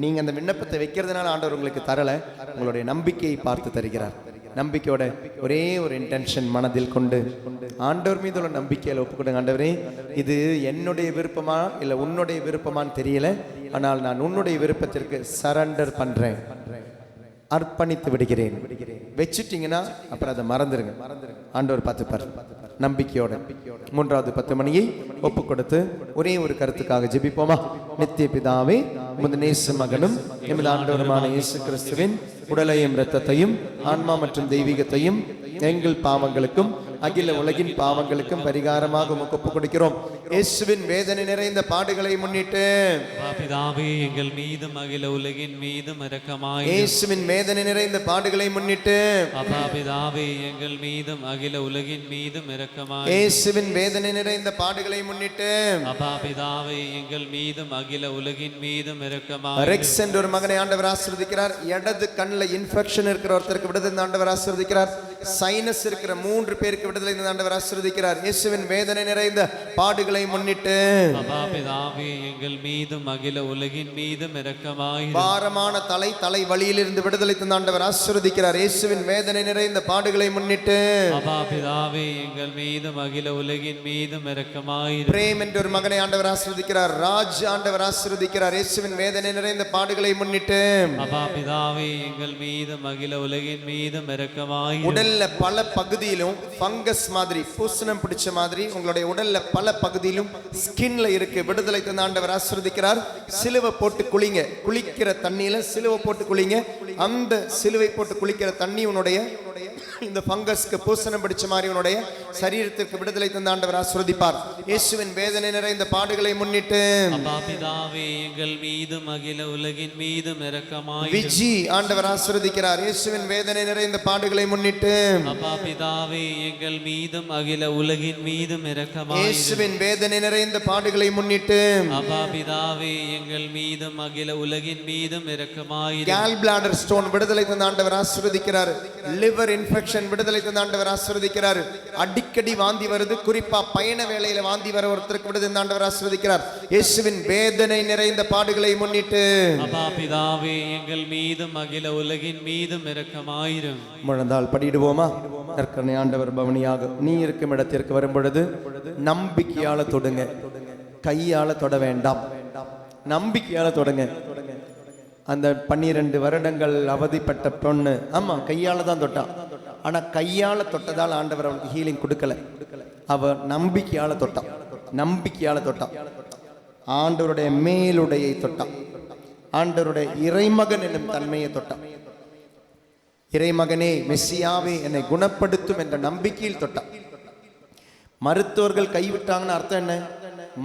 நீங்க அந்த விண்ணப்பத்தை வைக்கிறதுனால ஆண்டவர் உங்களுக்கு தரல, உங்களுடைய நம்பிக்கையை பார்த்து தருகிறார். நம்பிக்கையோட ஒரே ஒரு இன்டென்ஷன் மனதில் கொண்டு ஆண்டவர் மீது உள்ள நம்பிக்கையில ஒப்புக்கொடுங்க. ஆண்டவரே, இது என்னுடைய விருப்பமா இல்லை உன்னுடைய விருப்பமான்னு தெரியல, ஆனால் நான் உன்னுடைய விருப்பத்திற்கு சரண்டர் பண்றேன், அர்ப்பணித்து விடுகிறேன். வச்சுட்டீங்கன்னா அப்புறம் அதை மறந்துருங்க, ஆண்டவர் பார்த்துப்பார். நம்பிக்கையோட 3வது 10 மணியை ஒப்பு கொடுத்து ஒரே ஒரு கருத்துக்காக ஜெபிப்போமா? நித்திய பிதாவே, உமது நேச மகனும் எமது ஆண்டவருமான இயேசு கிறிஸ்துவின் உடலையும் இரத்தத்தையும் ஆன்மா மற்றும் தெய்வீகத்தையும் எங்கள் பாவங்களுக்கும் அகில உலகின் பாவங்களுக்கும் பரிகாரமாக உமக்கு ஒப்புக் கொடுக்கிறோம். இயேசுவின் வேதனை நிறைந்த பாடுகளை முன்னிட்டு பிதாவே எங்கள் மீதும் அகில உலகின் மீதும் இரக்கமாய். இயேசுவின் வேதனை நிறைந்த பாடுகளை முன்னிட்டு பிதாவே எங்கள் மீதும் அகில உலகின் மீதும் இரக்கமாய். இயேசுவின் வேதனை நிறைந்த பாடுகளை முன்னிட்டு பிதாவே எங்கள் மீதும் அகில உலகின் மீதும் இரக்கமாய். ரெக்ஸ் என்ற ஒரு மகனை ஆண்டவர் ஆசீர்வதிக்கிறார். இடது கண்ணில் இன்ஃபெக்ஷன் இருக்கிற ஒருத்தருக்கு விடுதலை ஆண்டவர் ஆசீர்வதிக்கிறார். சைனஸ் இருக்கிற 3 பேருக்கு விடுதலை ஆண்டவர் ஆசீர்வதிக்கிறார். இயேசுவின் வேதனை நிறைந்த பாடுகளை முன்னிட்டு பிதாவே எங்கள் மீதும் அகில உலகின் மீதும் இரக்கமாய். பாரமான தலை வலியிலிருந்து விடுதலை தந்த ஆண்டவர் ஆசீர்வதிக்கிறார். இயேசுவின் வேதனை நிறைந்த பாடுகளை முன்னிட்டு பிதாவே எங்கள் மீதும் அகில உலகின் மீதும் இரக்கமாய். பிரேம் என்ற ஒரு மகனை ஆண்டவர் ஆசீர்வதிக்கிறார். ராஜ் ஆண்டவர் ஆசீர்வதிக்கிறார். இயேசுவின் வேதனை நிறைந்த பாடுகளை முன்னிட்டு பிதாவே எங்கள் மீதும் அகில உலகின் மீதும் இரக்கமாய். உடல்ல பல பகுதியிலும் ஃபங்கஸ் மாதிரி, பூசணம் பிடிச்ச மாதிரி உங்களுடைய உடல்ல பல பகுதியிலும் ஸ்கின்ல இருக்கு, விடுதலை தந்த ஆண்டவர் ஆசீர்வதிக்கிறார். சிலுவை போட்டு குளிங்க, குளிக்கிற தண்ணியில சிலுவை போட்டு குளிங்க. அந்த சிலுவை போட்டு குளிக்கிற தண்ணி உன்னுடைய இந்த ஃபங்கஸ்க்கு பூசணம் பிடிச்ச மாதிரி உன்னுடைய சரீரத்திற்கு விடுதலை தந்த ஆண்டவர் ஆசீர்வதிப்பார். இயேசுவின் வேதனை நிறைந்த பாடுகளை முன்னிட்டு பிதாவே எங்கள் மீதும் அகில உலகின் மீதும் இரக்கமாய். விஜி ஆண்டவர் ஆசீர்வதிக்கிறார். இயேசுவின் வேதனை நிறைந்த பாடுகளை முன்னிட்டு பிதாவே எங்கள் மீதும் அகில உலகின் மீதும் இரக்கமாய். இயேசுவின் வேதனை நிறைந்த பாடுகளை முன்னிட்டு பிதாவே எங்கள் மீதும் அகில உலகின் மீதும் இரக்கமாய். கேல் பிளாடர் ஸ்டோன் விடுதலை தந்த ஆண்டவர் ஆசீர்வதிக்கிறார். லிவர் இன்ஃபெக்ஷன் விடுதலை தந்த ஆண்டவர் ஆசீர்வதிக்கிறார். அடிக்கடி வாந்தி வருது, குறிப்பா பயண வேளையில வாந்தி வர ஒருத்தருக்கு விடுதலை தந்த ஆண்டவர் ஆசீர்வதிக்கிறார். இயேசுவின் வேதனை நிறைந்த பாடுகளை முன்னிட்டு பிதாவே எங்கள் மீதும் அகில உலகின் மீதும் இரக்கமாயிரும். முழந்தால் படிடுவோமா? நற்கருணை ஆண்டவர் பவனியாக நீ இருக்கும் இடத்திற்கு வரும் பொழுது நம்பிக்கையால தொடுங்க, கையால தொட வேண்டாம், நம்பிக்கையால தொடுங்க. அந்த 12 வருடங்கள் அவதிப்பட்ட பொண்ணு, ஆமா கையால தான் தொட்டான். ஆனா கையால தொட்டதால் ஆண்டவர் அவளுக்கு ஹீலிங் கொடுக்கல. அவ நம்பிக்கையால தொட்டான், நம்பிக்கையால தொட்டான். ஆண்டவருடைய மேலுடையை தொட்டான், ஆண்டவருடைய இறைமகன் என்னும் தன்மையை தொட்டான். இறைமகனே, மெஸ்ஸியாவே என்னை குணப்படுத்தும் என்ற நம்பிக்கையில் தொட்டான். மருத்துவர்கள் கைவிட்டாங்கன்னு அர்த்தம் என்ன?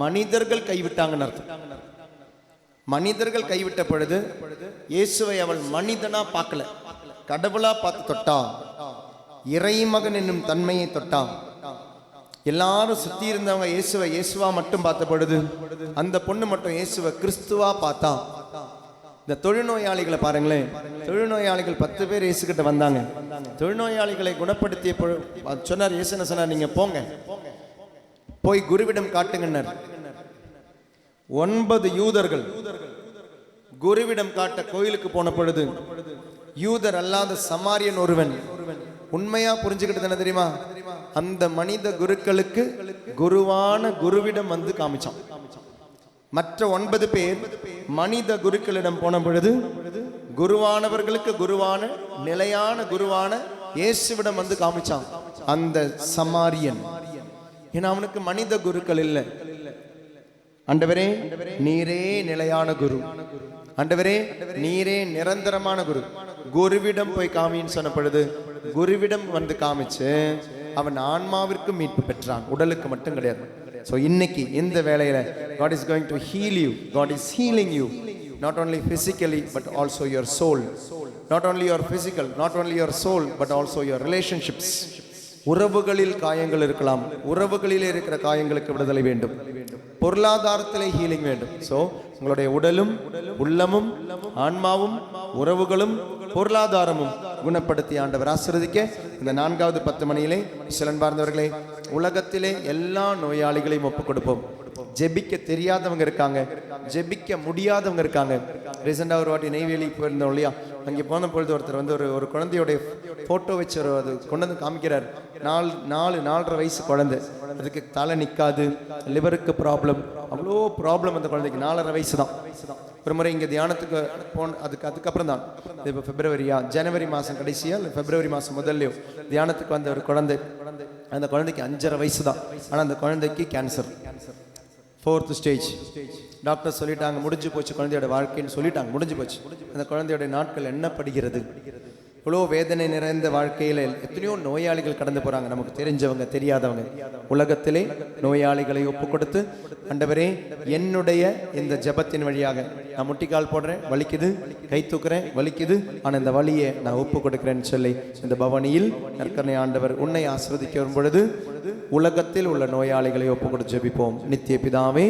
மனிதர்கள் கைவிட்டாங்கன்னு அர்த்தம். மனிதர்கள் கைவிட்ட பொழுது இயேசுவை அவள் மனிதனா பார்க்கல, கடவுளா பார்த்து தொட்டா. இறைமகன் என்னும் தன்மையை தொட்டா. எல்லாரும் சுத்தி இருந்தவங்க இயேசுவை இயேசுவா மட்டும் பார்த்த பொழுது அந்த பொண்ணு மட்டும் இயேசுவை கிறிஸ்துவா பார்த்தா. இந்த தொழுநோயாளிகளை பாருங்களேன், தொழுநோயாளிகள் 10 பேர் இயேசு கிட்ட வந்தாங்க. தொழுநோயாளிகளை குணப்படுத்திய சொன்னார் இயேசு என்ன சொன்னார், நீங்க போங்க, போய் குருவிடம் காட்டுங்கன்னார். 9 யூதர்கள் குருவிடம் காட்ட கோயிலுக்கு போன பொழுது யூதர் அல்லாத சமாரியன் ஒருவன் உண்மையா புரிஞ்சுக்கிட்டது என்ன தெரியுமா, அந்த மனித குருக்களுக்கு குருவான குருவிடம் வந்து காமிச்சான். மற்ற 9 பேர் மனித குருக்களிடம் போன பொழுது குருவானவர்களுக்கு குருவான நிலையான குருவான இயேசுவிடம் வந்து காமிச்சான் அந்த சமாரியன். ஏன்னா அவனுக்கு மனித குருக்கள் இல்லை. ஆண்டவரே நீரே நிலையான குரு, ஆண்டவரே நீரே நிரந்தரமான குரு, குருவிடம் போய் காமின்னு சொன்ன பொழுது குருவிடம் வந்து காமிச்சு அவன் ஆன்மாவிற்கு மீட்பு பெற்றான், உடலுக்கு மட்டும் கிடையாது. ஸோ இன்னைக்கு இந்த வேளையில God is going to heal you. God is healing you, not only physically but also your soul. Not only your physical, not only your soul but also your relationships. உறவுகளில் காயங்கள் இருக்கலாம், உறவுகளில் இருக்கிற காயங்களுக்கு விடுதலை வேண்டும். பொருளாதாரத்திலே ஹீலிங் வேண்டும். ஸோ உங்களுடைய உடலும் உள்ளமும் ஆன்மாவும் உறவுகளும் பொருளாதாரமும் குணப்படுத்தி ஆண்டவர் ஆசீர்வதிக்க இந்த 4வது 10 மணியிலே சிலன்பார்ந்தவர்களே, உலகத்திலே எல்லா நோயாளிகளையும் ஒப்புக் கொடுப்போம். ஜெபிக்க தெரியாதவங்க இருக்காங்க, ஜெபிக்க முடியாதவங்க இருக்காங்க. ரீசெண்டாக ஒரு வாட்டி நெய்வேலி போயிருந்தோம் இல்லையா, அங்கே போன பொழுது ஒருத்தர் வந்து ஒரு குழந்தையோடைய ஃபோட்டோ வச்சு அது கொண்டு வந்து காமிக்கிறார். 4.5 வயசு குழந்தை, அதுக்கு தலை நிற்காது, லிவருக்கு ப்ராப்ளம், அவ்வளோ ப்ராப்ளம் அந்த குழந்தைக்கு. 4.5 வயசு தான். ஒரு முறை இங்கே தியானத்துக்கு அதுக்கப்புறம் தான், இப்போ பிப்ரவரியா ஜனவரி மாதம் கடைசியா இல்லை பிப்ரவரி மாதம் முதல்லையோ தியானத்துக்கு வந்த ஒரு குழந்தை. அந்த குழந்தைக்கு 5.5 வயசு தான். ஆனால் அந்த குழந்தைக்கு கேன்சர் 4th ஸ்டேஜ். டாக்டர் சொல்லிட்டாங்க முடிஞ்சு போச்சு குழந்தையோட வாழ்க்கைன்னு சொல்லிட்டாங்க, முடிஞ்சு போச்சு. அந்த குழந்தையோட நாட்கள் எண்ணப்படுகிறது. இவ்வளோ வேதனை நிறைந்த வாழ்க்கையில் எத்தனையோ நோயாளிகள் கடந்து போகிறாங்க, நமக்கு தெரிஞ்சவங்க தெரியாதவங்க. உலகத்திலே நோயாளிகளை ஒப்பு கொடுத்து, ஆண்டவரே என்னுடைய இந்த ஜெபத்தின் வழியாக நான் முட்டிக்கால் போடுறேன் வலிக்குது, கை தூக்குறேன் வலிக்குது, ஆனால் இந்த வலியை நான் ஒப்பு கொடுக்குறேன்னு சொல்லி இந்த பவனியில் நற்கருணை ஆண்டவர் உன்னை ஆசீர்வதிக்க வரும் பொழுது உலகத்தில் உள்ள நோயாளிகளை ஒப்பு கொடுத்து ஜெபிப்போம். நித்திய பிதாவே,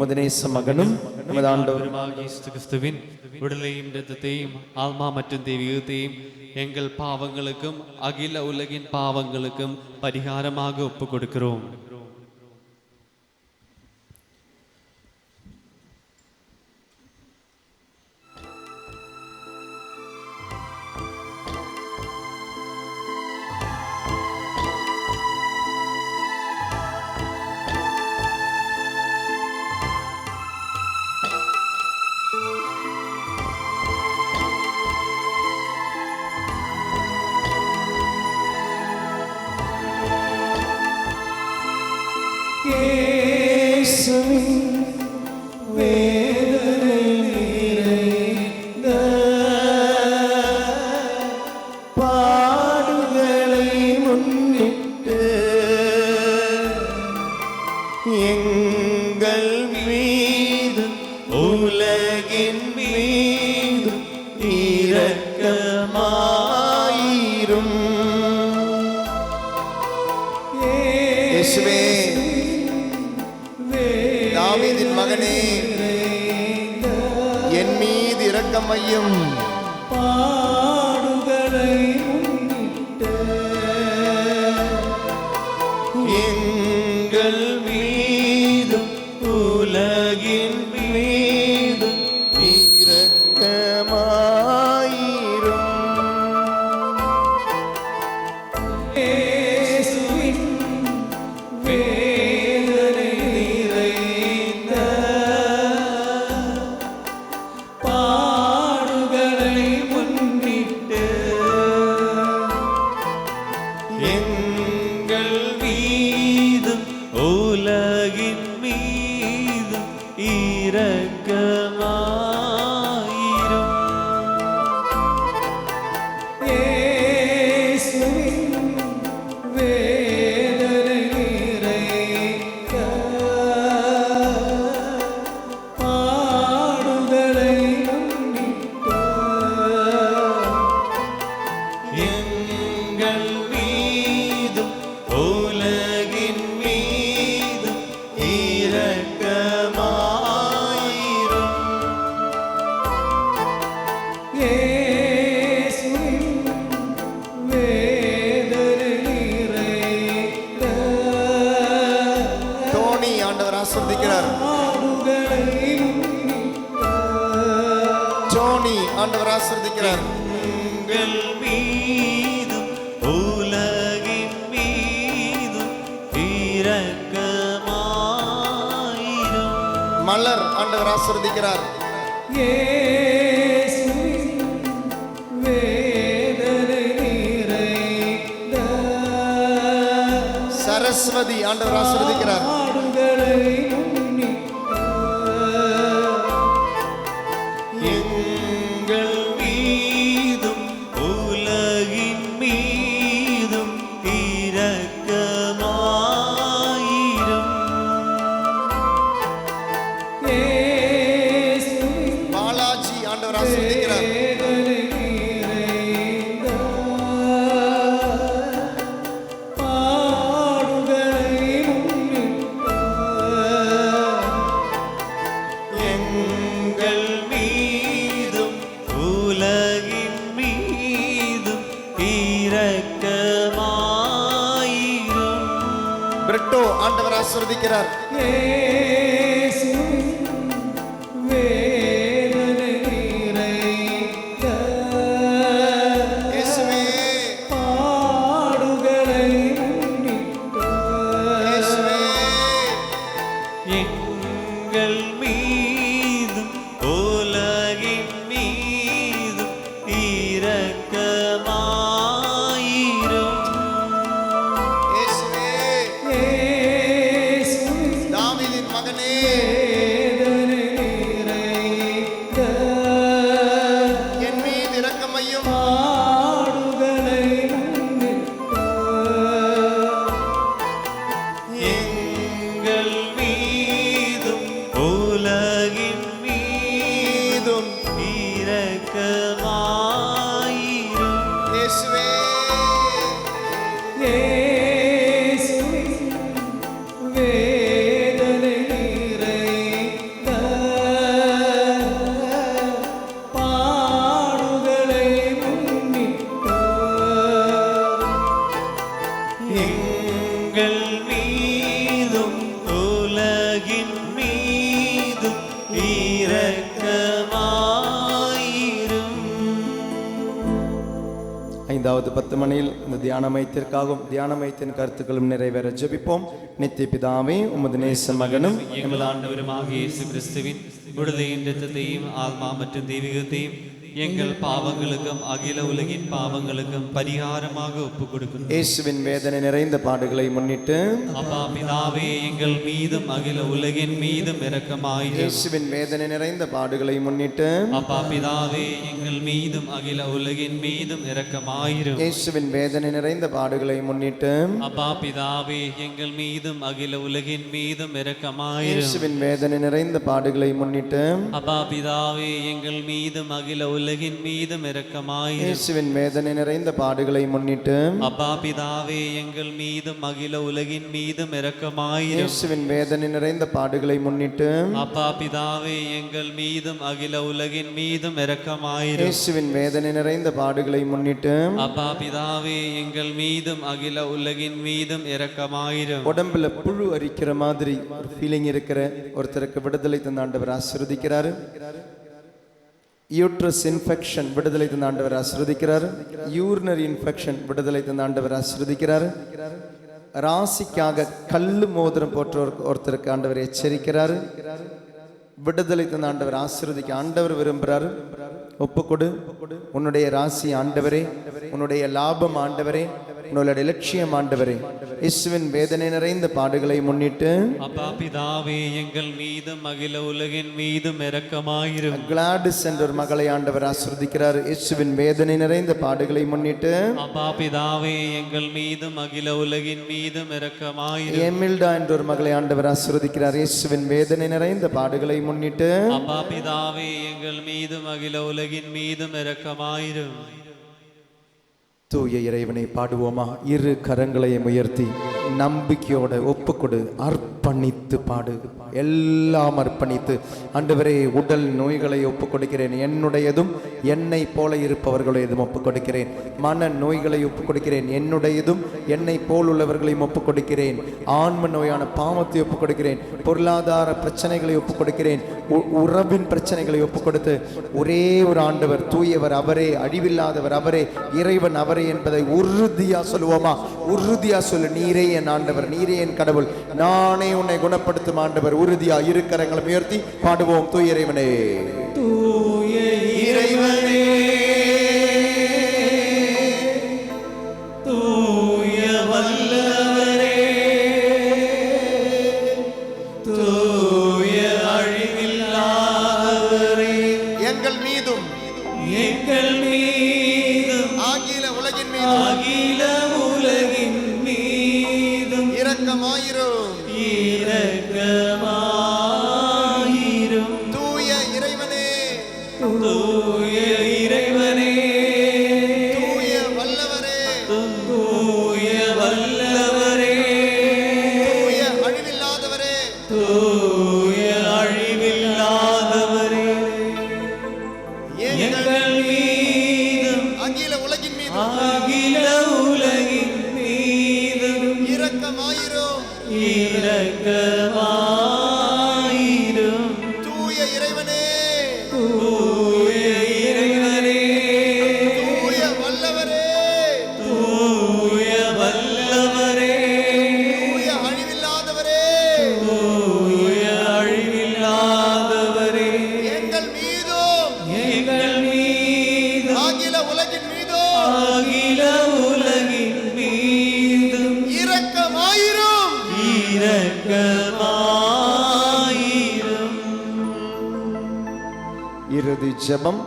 முதனேச மகனும் நமது ஆண்டவருமாகிய இயேசு கிறிஸ்துவின் உடலையும் இரத்தத்தையும் ஆன்மா மற்றும் தெய்வீகத்தையும் எங்கள் பாவங்களுக்கும் அகில உலகின் பாவங்களுக்கும் பரிகாரமாக ஒப்பு கொடுக்கிறோம். பாடுகளை முன்னிட்டு எங்கள் மீது உலகின் மீது இரக்கமாயிரும். இயேசுவே, தாவீதின் மகனே, என் மீது இரக்கமையும். பாடுகளை முன்னிட்டு எங்கள் மீது உலகின் மீது இரக்கமாயிரும். இயேசுவின் வேதனை நிறைந்த பாடுகளை முன்னிட்டு ஆண்டவர் ஆசீர்வதிக்கிறார். ஜோனி ஆண்டவர் ஆசீர்வதிக்கிறார். எங்கள் மீதும் உலகின் மீதும் இரக்கமாயிரும். மலர் ஆண்டவர் ஆசீர்வதிக்கிறார். சரஸ்வதி ஆண்டவர் ஆசீர்வதிக்கிறார். எங்கள் மீதும் உலகின் மீதும் இரக்கமாயிரும். பாலாஜி ஆண்டவர் ஆசீர்வதிக்கிறார். எங்கள் மீதும் உலகின் மீதும் இரக்கமாயிரும். பிரிட்டோ ஆண்டவர் ஆசீர்வதிக்கிறார். இயேசுவே இயேசுவே எங்கள் மீதும் உலகின் மீதும் இரக்கமாயிரும். இயேசுவே தாவீதின் மகனே என் மீது இரக்கமையும். எங்கள் மீதும் உலகின் மீதும் இரக்கமாயிரும். இயேசுவே எங்கள் மீதும் உலகின் மீதும் இரக்கமாயிரும். ஐந்தாவது 10 மணியில் இந்த தியான மையத்திற்காகவும் தியான மையத்தின் கருத்துக்களும் நிறைவேற ஜெபிப்போம். நித்திய பிதாவே, உமது நேச மகனும் எமது ஆண்டவருமாகிய இயேசு கிறிஸ்துவின் விடுதலையின் இரத்தத்தையும் ஆத்மா மற்றும் தெய்வீகத்தையும் எங்கள் பாவங்களுக்கும் அகில உலகின் பாவங்களுக்கும் பரிகாரமாக ஒப்புக் கொடுக்கிறோம். இயேசுவின் வேதனை நிறைந்த பாடுகளை முன்னிட்டு அப்பா பிதாவே, எங்கள் மீதும் அகில உலகின் மீதும் இரக்கமாயிரும். இயேசுவின் வேதனை நிறைந்த பாடுகளை முன்னிட்டு அப்பா பிதாவே, எங்கள் மீதும் அகில உலகின் மீதும் இரக்கமாயிரும். இயேசுவின் வேதனை நிறைந்த பாடுகளை முன்னிட்டு அப்பா பிதாவே, எங்கள் மீதும் அகில உலகின் மீதும் இரக்கமாயிரும். இயேசுவின் வேதனை நிறைந்த பாடுகளை முன்னிட்டு அப்பா பிதாவே, எங்கள் மீதும் அகில உலகின் மீதும் இரக்கமாயிரும். இயேசுவின் வேதனை நிறைந்த பாடுகளை முன்னிட்டு அப்பா பிதாவே, எங்கள் மீதும் அகில உலகின் மீதும் இரக்கமாயிரும். இயேசுவின் வேதனை நிறைந்த பாடுகளை முன்னிட்டு அப்பா பிதாவே, எங்கள் மீதும் அகில உலகின் மீதும் இரக்கமாயிரும். இயேசுவின் வேதனை நிறைந்த பாடுகளை முன்னிட்டு அப்பா பிதாவே, எங்கள் மீதும் அகில உலகின் மீதும் இரக்கமாயிரும். உடம்புல புழு அரிக்கிற மாதிரி ஃபீலிங் இருக்கிற ஒருத்தருக்கு விடுதலை தந்த ஆண்டவர் ஆசீர்வதிக்கிறாரு. யூட்ரஸ் இன்ஃபெக்ஷன் விடுதலை தந்த ஆண்டவர் ஆசீர்வதிக்கிறார். யூரினரி இன்ஃபெக்ஷன் விடுதலை தந்த ஆண்டவர் ஆசீர்வதிக்கிறார். ராசிக்காக கல்லு மோதிரம் போன்ற ஒருத்தருக்கு ஆண்டவர் எச்சரிக்கிறார். விடுதலை தந்த ஆண்டவர் ஆசீர்வதிக்க ஆண்டவர் விரும்புகிறார். ஒப்புக்கொடு. உன்னுடைய ராசி ஆண்டவரே, உன்னுடைய லாபம் ஆண்டவரே, உன்னுடைய லட்சியம் ஆண்டவரே. இயேசுவின் வேதனை நிறைந்த பாடுகளை முன்னிட்டு அப்பா பிதாவே, எங்கள் மீதும் அகில உலகின் மீதும் இரக்கமாயிரும். கிளாடிஸ் என்ற ஒரு மகளை ஆண்டவர் ஆசீர்வதிக்கிறார். இயேசுவின் வேதனை நிறைந்த பாடுகளை முன்னிட்டு அப்பா பிதாவே, எங்கள் மீதும் அகில உலகின் மீதும் இரக்கமாயிரும். எமில்டா என்ற ஒரு மகளை ஆண்டவர் ஆசீர்வதிக்கிறார். இயேசுவின் வேதனை நிறைந்த பாடுகளை முன்னிட்டு அப்பா பிதாவே, எங்கள் மீதும் அகில உலகின் மீதும் இரக்கமாயிரும். தூய இறைவனை பாடுவோமா? இரு கரங்களையும் உயர்த்தி நம்பிக்கையோட ஒப்புக்கொடு, அர்ப்பணித்து பாடு, எல்லாம் அர்ப்பணித்து. ஆண்டவரே, உடல் நோய்களை ஒப்புக் கொடுக்கிறேன், என்னுடையதும் என்னை போல இருப்பவர்களுடையதும் ஒப்புக் கொடுக்கிறேன். மன நோய்களை ஒப்புக் கொடுக்கிறேன், என்னுடையதும் என்னை போல் உள்ளவர்களையும் ஒப்புக் கொடுக்கிறேன். ஆன்ம நோயான பாவத்தை ஒப்புக் கொடுக்கிறேன். பொருளாதார பிரச்சனைகளை ஒப்புக் கொடுக்கிறேன். உறவின் பிரச்சனைகளை ஒப்புக் கொடுத்து, ஒரே ஒரு ஆண்டவர், தூயவர் அவரே, அழிவில்லாதவர் அவரே, இறைவன் அவரே என்பதை உறுதியா சொல்லுவோமா? உறுதியா சொல்லு, நீரே என் ஆண்டவர், நீரே என் கடவுள், நானே உன்னை குணப்படுத்தும் ஆண்டவர். உறுதியா இருக்கரங்களை உயர்த்தி பாடுவோம். தூய இறைவனே, தூய இறைவனே, தூய வல்லவரே, தூய அழிவில்லாதவரே, எங்கள் மீதும் எங்கள் மீதும் ஆகில உலகின் மீதும் அகில உலகின் மீதும் இரக்கமாயிரும். இரக்கமாயிரும். தூய இறைவனே, தூய இறைவனே, தூய வல்லவரே, தூய வல்லவரே, தூய அழிவில்லாதவரே, தூய அழிவில்லாதவரே, எங்கள் மீதும் அகில உலகின் மீதும் அகில உலகின் மீதும் இரக்கமாயிரும். இரக்கமாயிரும். தூய இறைவனே, தூய இறைவனே, தூய வல்லவரே, தூய வல்லவரே, தூய அழிவில்லாதவரே, தூய அழிவில்லாதவரே, எங்கள் மீதும் எங்கள் மீதும் அகில உலகின் மீதும் அகில உலகின் மீதும் இரக்கமாயிரும். இரக்கமாயிரும். இறுதி ஜெபம்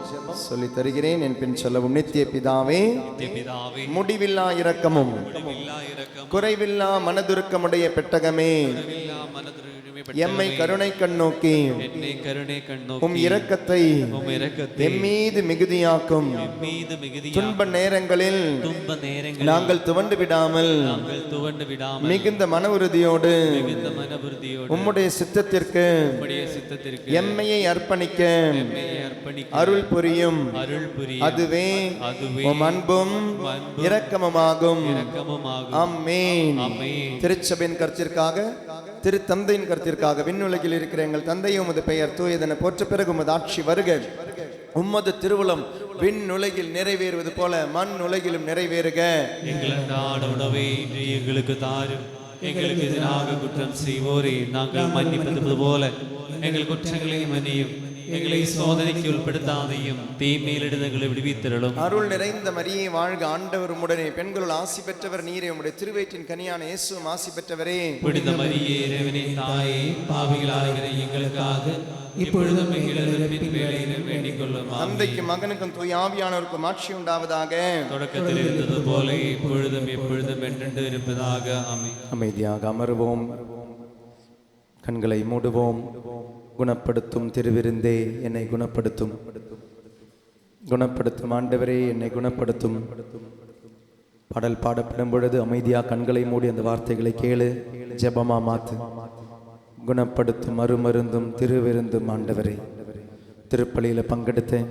சொல்லி தருகிறேன், என் பின் சொல்லவும். நித்திய பிதாவே, பிதாவே, முடிவில்லா இரக்கமும் முடிவில்லா இரக்கம், குறைவில்லா மனதுருக்கமுடைய பெட்டகமே, குறைவில்லா மனதுரிமை எம்மை கருணை கண்ணோக்கி என்னை கருணை கண்ணோக்கி உம் இரக்கத்தை உம் இரக்கத்தை எம்மீது மிகுதியாக்கும். மீது மிகுதியாக துன்ப நேரங்களில் துன்ப நேரங்களில் நாங்கள் துவண்டு விடாமல் நாங்கள் துவண்டு விடாமல் மிகுந்த மன உறுதியோடு மிகுந்த மனவுறுதியோடு உம்முடைய சித்தத்திற்கு உம்முடைய சித்தத்திற்கு எம்மையை அர்ப்பணிக்க எம்மையை அர்ப்பணிக்க அருள் புரியும். அருள் புரியும். அதுவே அதுவே உம் அன்பும் அன்பும் இரக்கமுமாகும். இரக்கமுமாகும். ஆமென். ஆமென். திருச்சபையின் கருத்திற்காக, திரு தந்தையின் கருத்திற்காக, விண்ணுலகில் இருக்கிற எங்கள் தந்தையே, உமது பெயர் தூயதென போற்ற பிறகு உமது ஆட்சி வருக. உமது திருவுளம் விண்ணுலகில் நிறைவேறுவது போல மண் உலகிலும் நிறைவேறுக. எங்கள் அன்றாட உணவை இன்று எங்களுக்கு தாரும். எங்களுக்கு எதிராக குற்றம் செய்வோரே நாங்கள் மன்னிப்பது போல எங்கள் குற்றங்களை மன்னியும். எங்களை சோதனைக்கு உட்படுத்தாதையும் தீமையிலிருந்து எங்களை விடுவித்திரளும். அருள் நிறைந்த மரியே வாழ்க, ஆண்டவர் உம்முடனே, பெண்களுள் ஆசி பெற்றவர் நீரே, உம்முடைய திருவயிற்றின் கனியான இயேசுவும் ஆசி பெற்றவரே. புனித மரியே, இறைவனின் தாயே, பாவிகளாகிற எங்களுக்காக இப்பொழுதும் எங்கள் இறப்பின் வேளையிலும் வேண்டிக் கொள்ளும். தந்தைக்கும் மகனுக்கும் தூய ஆவியானவருக்கும் ஆட்சி உண்டாவதாக. தொடக்கத்தில் இருந்தது போல இப்பொழுதும் எப்பொழுதும் என்றென்று இருப்பதாக. ஆமென். அமைதியாக அமருவோம், கண்களை மூடுவோம். குணப்படுத்தும் திருவிருந்தே, என்னை குணப்படுத்தும். குணப்படுத்தும் ஆண்டவரே, என்னை குணப்படுத்தும். பாடல் பாடப்படும் பொழுது அமைதியாக கண்களை மூடி அந்த வார்த்தைகளை கேளு, ஜெபமா மாத்து. குணப்படுத்தும் அருமருந்தும் திருவிருந்தும் ஆண்டவரே. திருப்பலியில் பங்கெடுத்தேன்,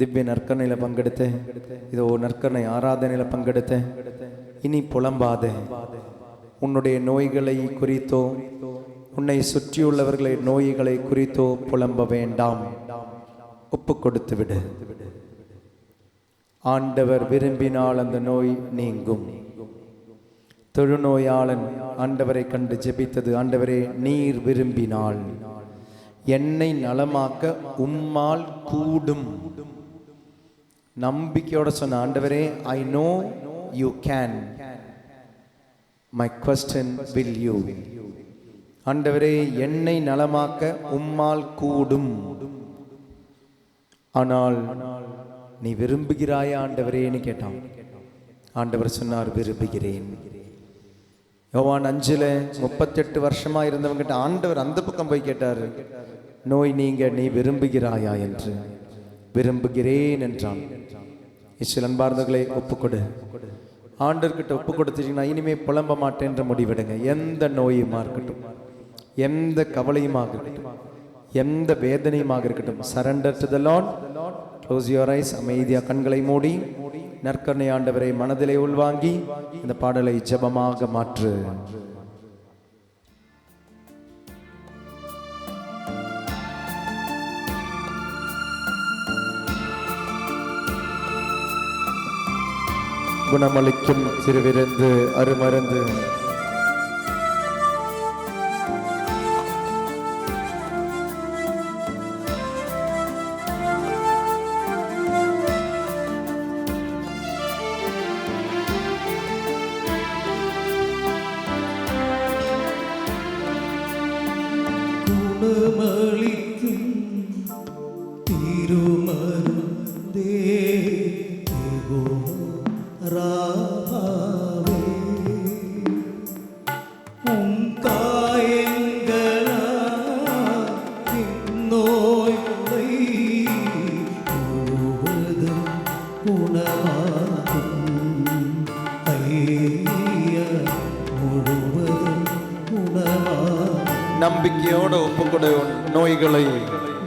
திவ்ய நற்கரணையில் பங்கெடுத்தேன், இதோ நற்கரணை ஆராதனையில் பங்கெடுத்தேன். இனி புலம்பாதே. உன்னுடைய நோய்களை குறித்தோ உன்னை சுற்றியுள்ளவர்களை நோய்களை குறித்தோ புலம்ப வேண்டாம். ஒப்பு கொடுத்து விடு. ஆண்டவர் விரும்பினால் அந்த நோய் நீங்கும். தொழுநோயாளன் ஆண்டவரை கண்டு ஜெபித்தது, ஆண்டவரே நீர் விரும்பினால் என்னை நலமாக்க உம்மால் கூடும். நம்பிக்கையோட சொன்ன, ஆண்டவரே I know you can, my question will you. ஆண்டவரே என்னை நலமாக்க உம்மால் கூடும், ஆனால் நீ விரும்புகிறாயா ஆண்டவரேன்னு கேட்டான். ஆண்டவர் சொன்னார், விரும்புகிறேன். யோவான் 5:38 வருஷமா இருந்தவங்கிட்ட ஆண்டவர் அந்த பக்கம் போய் கேட்டார், நோய் நீங்க நீ விரும்புகிறாயா என்று. விரும்புகிறேன் என்றான். இயேசு அன்பார்ந்தவர்களை ஒப்புக்கொடு. ஆண்டவர்கிட்ட ஒப்பு கொடுத்துட்டீங்கன்னா இனிமே புலம்ப மாட்டேன்ற முடிவெடுங்க. எந்த நோயுமா இருக்கட்டும், எந்த கவலையுமாக இருக்கட்டும், எந்த வேதனையுமாக இருக்கட்டும், surrender to the Lord. Close your eyes. அமைதியாக கண்களை மூடி நற்கருணை ஆண்டவரை மனதிலே உள்வாங்கி இந்த பாடலை ஜெபமாக மாற்று. குணமளிக்கும் திருவிருந்து அருமருந்து, குணமளிக்கும் திருமருந்தே ராவே, உம் காயங்களால் நோய்களை முழுவதும் குணமாக்கும். ஐயா, முழுவதும் குணமாக்கும். நம்பிக்கையோடு ஒப்புக்கொடு நோய்களை.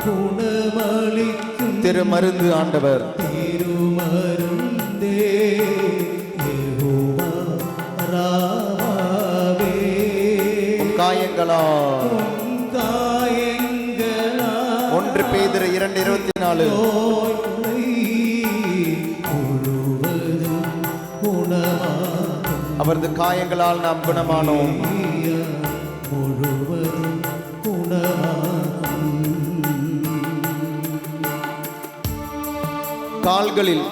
குணமளிக்கும் திருமருந்து ஆண்டவர். திருமருந்தே யெகோவா ராவே, காயங்களால். காயங்களால் 1 பேதுரு 2:24. முழுவதும் குணமாக்கும். அவரது காயங்களால் நாம் குணமானோம். முழுவதும் குணமாக்கும். கால்களில்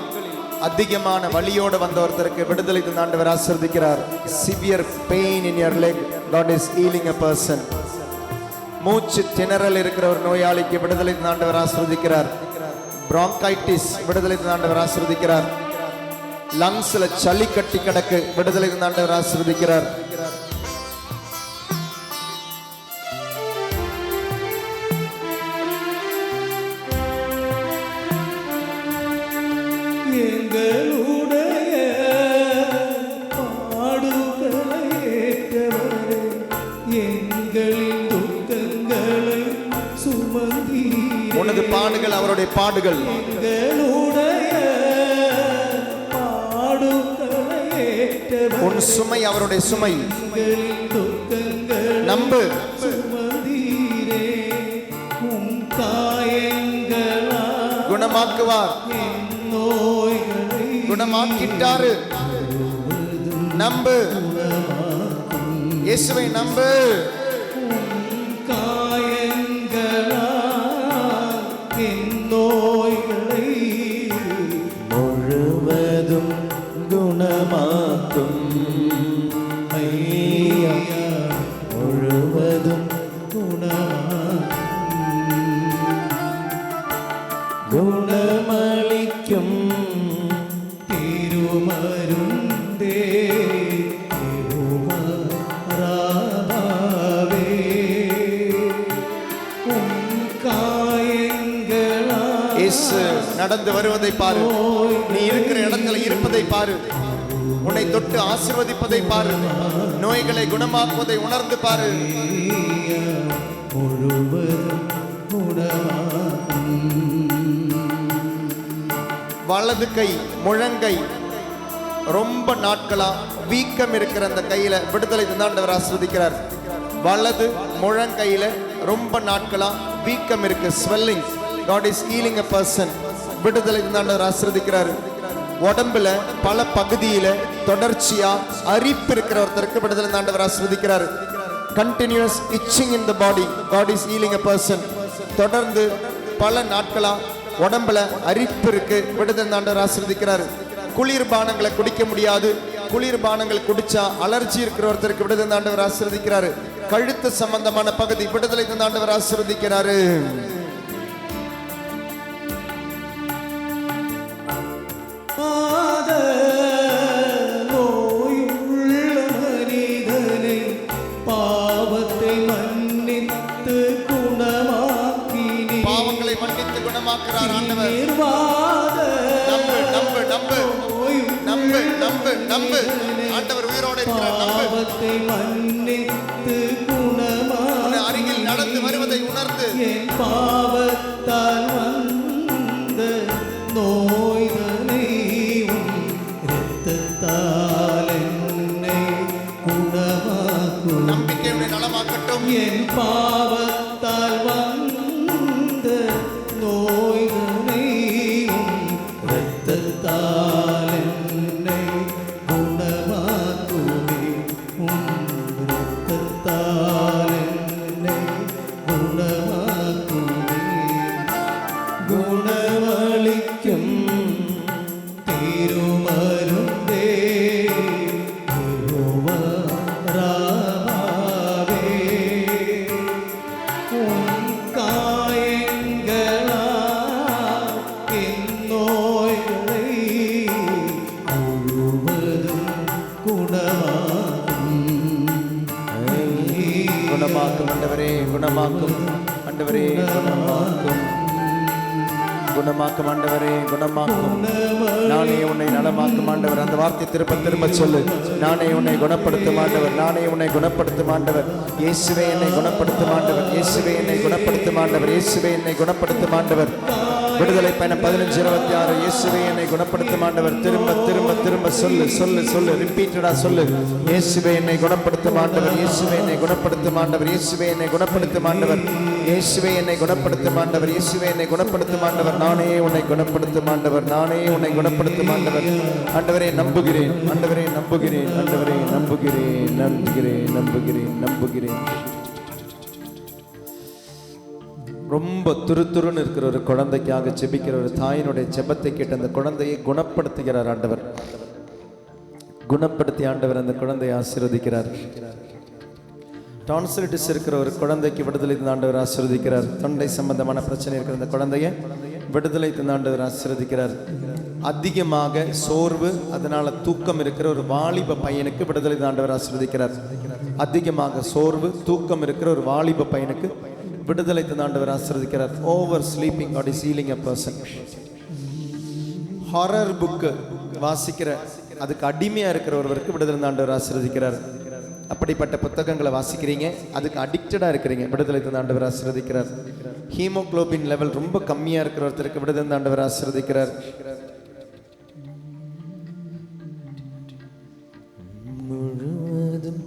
அதிகமான வலியோடு வந்த ஒருத்தருக்கு விடுதலை தந்த ஆண்டவர் ஆசீர்வதிக்கிறார். Severe pain in your leg, God is healing a person. மூச்சு திணறல் இருக்கிற ஒரு நோயாளிக்கு விடுதலை தந்த ஆண்டவர் ஆசீர்வதிக்கிறார். பிராங்கைட்டிஸ் விடுதலை தந்த ஆண்டவர் ஆசீர்வதிக்கிறார். லங்ஸ்ல சளி கட்டி கிடக்கு, விடுதலை தந்த ஆண்டவர் ஆசீர்வதிக்கிறார். எங்களுடைய பாடுகளை ஏற்றவரே, எங்களின் துக்கங்களை சுமந்தீரே. உனது பாடுகள் அவருடைய பாடுகள். எங்களுடைய பாடுகளை ஏற்றவரே, உன் சுமை அவருடைய சுமை. எங்களின் துக்கங்களை நம்பு. சுமந்தீரே. உம் காயங்களால் குணமாக்குவார். நோய்களை குணமாக்கிட்டாரு. நம்பு, இயேசுவை நம்பு. காயங்களால் என் நோய்களை முழுவதும் குணமாக்கும். ஐயா, முழுவதும் குணமாக்கும். குணமளிக்கும் திருமருந்தே யெகோவா ராவே, உம் காயங்களால் இயேசு நடந்து வருவதை பாரு. நீ இருக்கிற இடத்துல இருப்பதை பாரு. உன்னை தொட்டு ஆசீர்வதிப்பதை பாரு. நோய்களை குணமாக்குவதை உணர்ந்து பாரு. முழுவதும் குணமாக்கும். வலது கை முழங்கை ரொம்ப நாட்களா வீக்கம் இருக்கிற அந்த கையில விடுதலை தந்தாண்டவர் ஆசீர்வதிக்கிறார். வலது முழங்கையில ரொம்ப நாட்களா வீக்கம் இருக்கு, swelling. God is healing a person. விடுதலை தந்தாண்டவர் ஆசீர்வதிக்கிறார். உடம்புல பல பகுதியில தொடர்ச்சியா அரிப்பு இருக்கிற ஒருத்தருக்கு விடுதலை தந்தாண்டவர் ஆசீர்வதிக்கிறார். Continuous itching in the body. God is healing a person. தொடர்ந்து பல நாட்களா உடம்புல அரிப்பு இருக்கு, விடுதலை தந்தாண்டவர் ஆசீர்வதிக்கிறார். குளிர்பானங்களை குடிக்க முடியாது, குளிர்பானங்கள் குடிச்சா அலர்ஜி இருக்கிற ஒருத்தருக்கு விடுதலை தந்தாண்டவர் ஆசீர்வதிக்கிறார். கழுத்து சம்பந்தமான பகுதி விடுதலை தந்தாண்டவர் ஆசீர்வதிக்கிறாரு. நோயுள்ள மனிதனை பாவத்தை மன்னித்து குணமாக்கினீர். பாவங்களை மன்னித்து குணமாக்குறார் ஆண்டவர். நிர்வாத நம்பு நம்பு நம்பு நம்பு. நம்பு நம்பு நம்பு. ஆண்டவர் உயிரோடு இருக்கிறார். நம்பு. பாவத்தை மன்னித்து குணமாக்கி அருகில் நடந்து வருவதை உணர்ந்து என் பாவத்தால் வந்த நோய்தனை இரத்தத்தால் என்னை குணமாக்கும். நம்பிக்கையுடைய நலமாக்கட்டும். என் பாவத்தால் வந்த நோய்தனை இரத்தத்தால் என்னை குணமாக்குமே. இரத்தத்தால் என்னை குணமாக்குமே. குணமளிக்கும் திருமருந்தே யெகோவா ராமாவே. உன் காயங்களால் என் நோய்களை முழுவதும் குணமாக்கும். குணமாக்கும் ஆண்டவரே, குணமாக்கும் ஆண்டவரே, குணமாக்கும் குணமாக்கும் ஆண்டவரே, குணமாக்கும். நானே உன்னை நலமாக்கும் ஆண்டவர். அந்த வார்த்தை திரும்ப திரும்ப சொல்லு. நானே உன்னை குணப்படுத்தும் ஆண்டவர், நானே உன்னை குணப்படுத்தும் ஆண்டவர். இயேசுவே என்னை குணப்படுத்தும் ஆண்டவர், இயேசுவே என்னை குணப்படுத்தும் ஆண்டவர், இயேசுவே என்னை குணப்படுத்தும் ஆண்டவர். விடுதலை பயணம் 15:26. இயேசுவே என்னை குணப்படுத்தும் ஆண்டவர். திரும்ப திரும்ப திரும்ப சொல்லு சொல்லு சொல்லு. ரிப்பீட்டடா சொல்லு. இயேசுவே என்னை குணப்படுத்தும் ஆண்டவர், இயேசுவே என்னை குணப்படுத்தும் ஆண்டவர், இயேசுவே என்னை குணப்படுத்தும் ஆண்டவர், இயேசுவே என்னை குணப்படுத்தும் ஆண்டவர், இயேசுவே என்னை குணப்படுத்தும் ஆண்டவர். நானே உன்னை குணப்படுத்தும் ஆண்டவர், நானே உன்னை குணப்படுத்தும் ஆண்டவர். ஆண்டவரே நம்புகிறேன், ஆண்டவரே நம்புகிறேன், ஆண்டவரே நம்புகிறேன், நம்புகிறேன், நம்புகிறேன், நம்புகிறேன். ரொம்ப துருத்துருன்னு இருக்கிற ஒரு குழந்தைக்காக ஜெபிக்கிற ஒரு தாயினுடைய ஜெபத்தை கேட்டு அந்த குழந்தையை குணப்படுத்துகிறார் ஆண்டவர். குணப்படுத்தி ஆண்டவர் அந்த குழந்தையை ஆசீர்வதிக்கிறார். டான்சிலிட்டிஸ் இருக்கிற ஒரு குழந்தைக்கு விடுதலை தந்த ஆண்டவர் ஆசீர்வதிக்கிறார். தொண்டை சம்பந்தமான பிரச்சனை இருக்கிற அந்த குழந்தையை விடுதலை தந்த ஆண்டவர் ஆசீர்வதிக்கிறார். அதிகமாக சோர்வு, அதனால தூக்கம் இருக்கிற ஒரு வாலிப பையனுக்கு விடுதலை தந்த ஆண்டவர் ஆசீர்வதிக்கிறார். அதிகமாக சோர்வு, தூக்கம் இருக்கிற ஒரு வாலிப பையனுக்கு விடுதலை தந்த ஆண்டவர் ஆசீர்வதிக்கிறார். Over sleeping God is healing a person. Horror book வாசிக்கிற அதுக்கு அடிமையா இருக்கிற ஒருவருக்கு விடுதலை தந்த ஆண்டவர் ஆசீர்வதிக்கிறார். அப்படிப்பட்ட புத்தகங்களை வாசிக்கிறீங்க, அதுக்கு அடிக்டடா இருக்கிறீங்க, விடுதலை தந்த ஆண்டவர் ஆசீர்வதிக்கிறார். ஹீமோகுளோபின் லெவல் ரொம்ப கம்மியா இருக்கிற ஒருத்தருக்கு விடுதலை தந்த ஆண்டவர் ஆசீர்வதிக்கிறார். முழுவதும்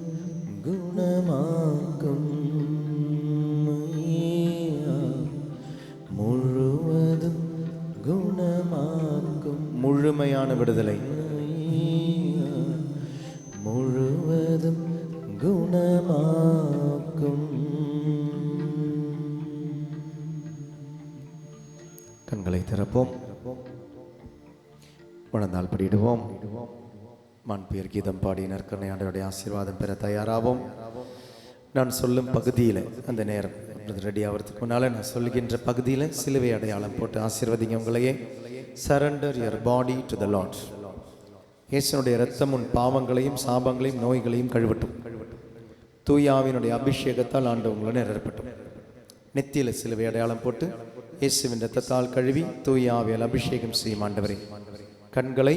குணமாக்கும், முழுவதும் குணமாக்கும். முழுமையான விடுதலை, முழுவதும் குணமாக்கும். கண்களை திறப்போம், வளர்ந்தால் படிடுவோம். மாண்புயர் கீதம் பாடி நற்கருணை ஆண்டவருடைய ஆசீர்வாதம் பெற தயாராவோம். நான் சொல்லும் பகுதியில் அந்த நேரம் ரெடி ஆகிறதுக்கு முன்னால் நான் சொல்லுகின்ற பகுதியில் சிலுவை அடையாளம் போட்டு ஆசீர்வதிங்க உங்களையே. Surrender your body to the Lord. இயேசுனுடைய இரத்தம் உன் பாவங்களையும் சாபங்களையும் நோய்களையும் கழுவட்டும். தூயாவினுடைய அபிஷேகத்தால் ஆண்டு உங்களை நிரப்பட்டும். நெத்தியில் சிலுவை அடையாளம் போட்டு இயேசுவின் இரத்தத்தால் கழுவி தூயாவியால் அபிஷேகம் செய்யும் ஆண்டவரே. கண்களை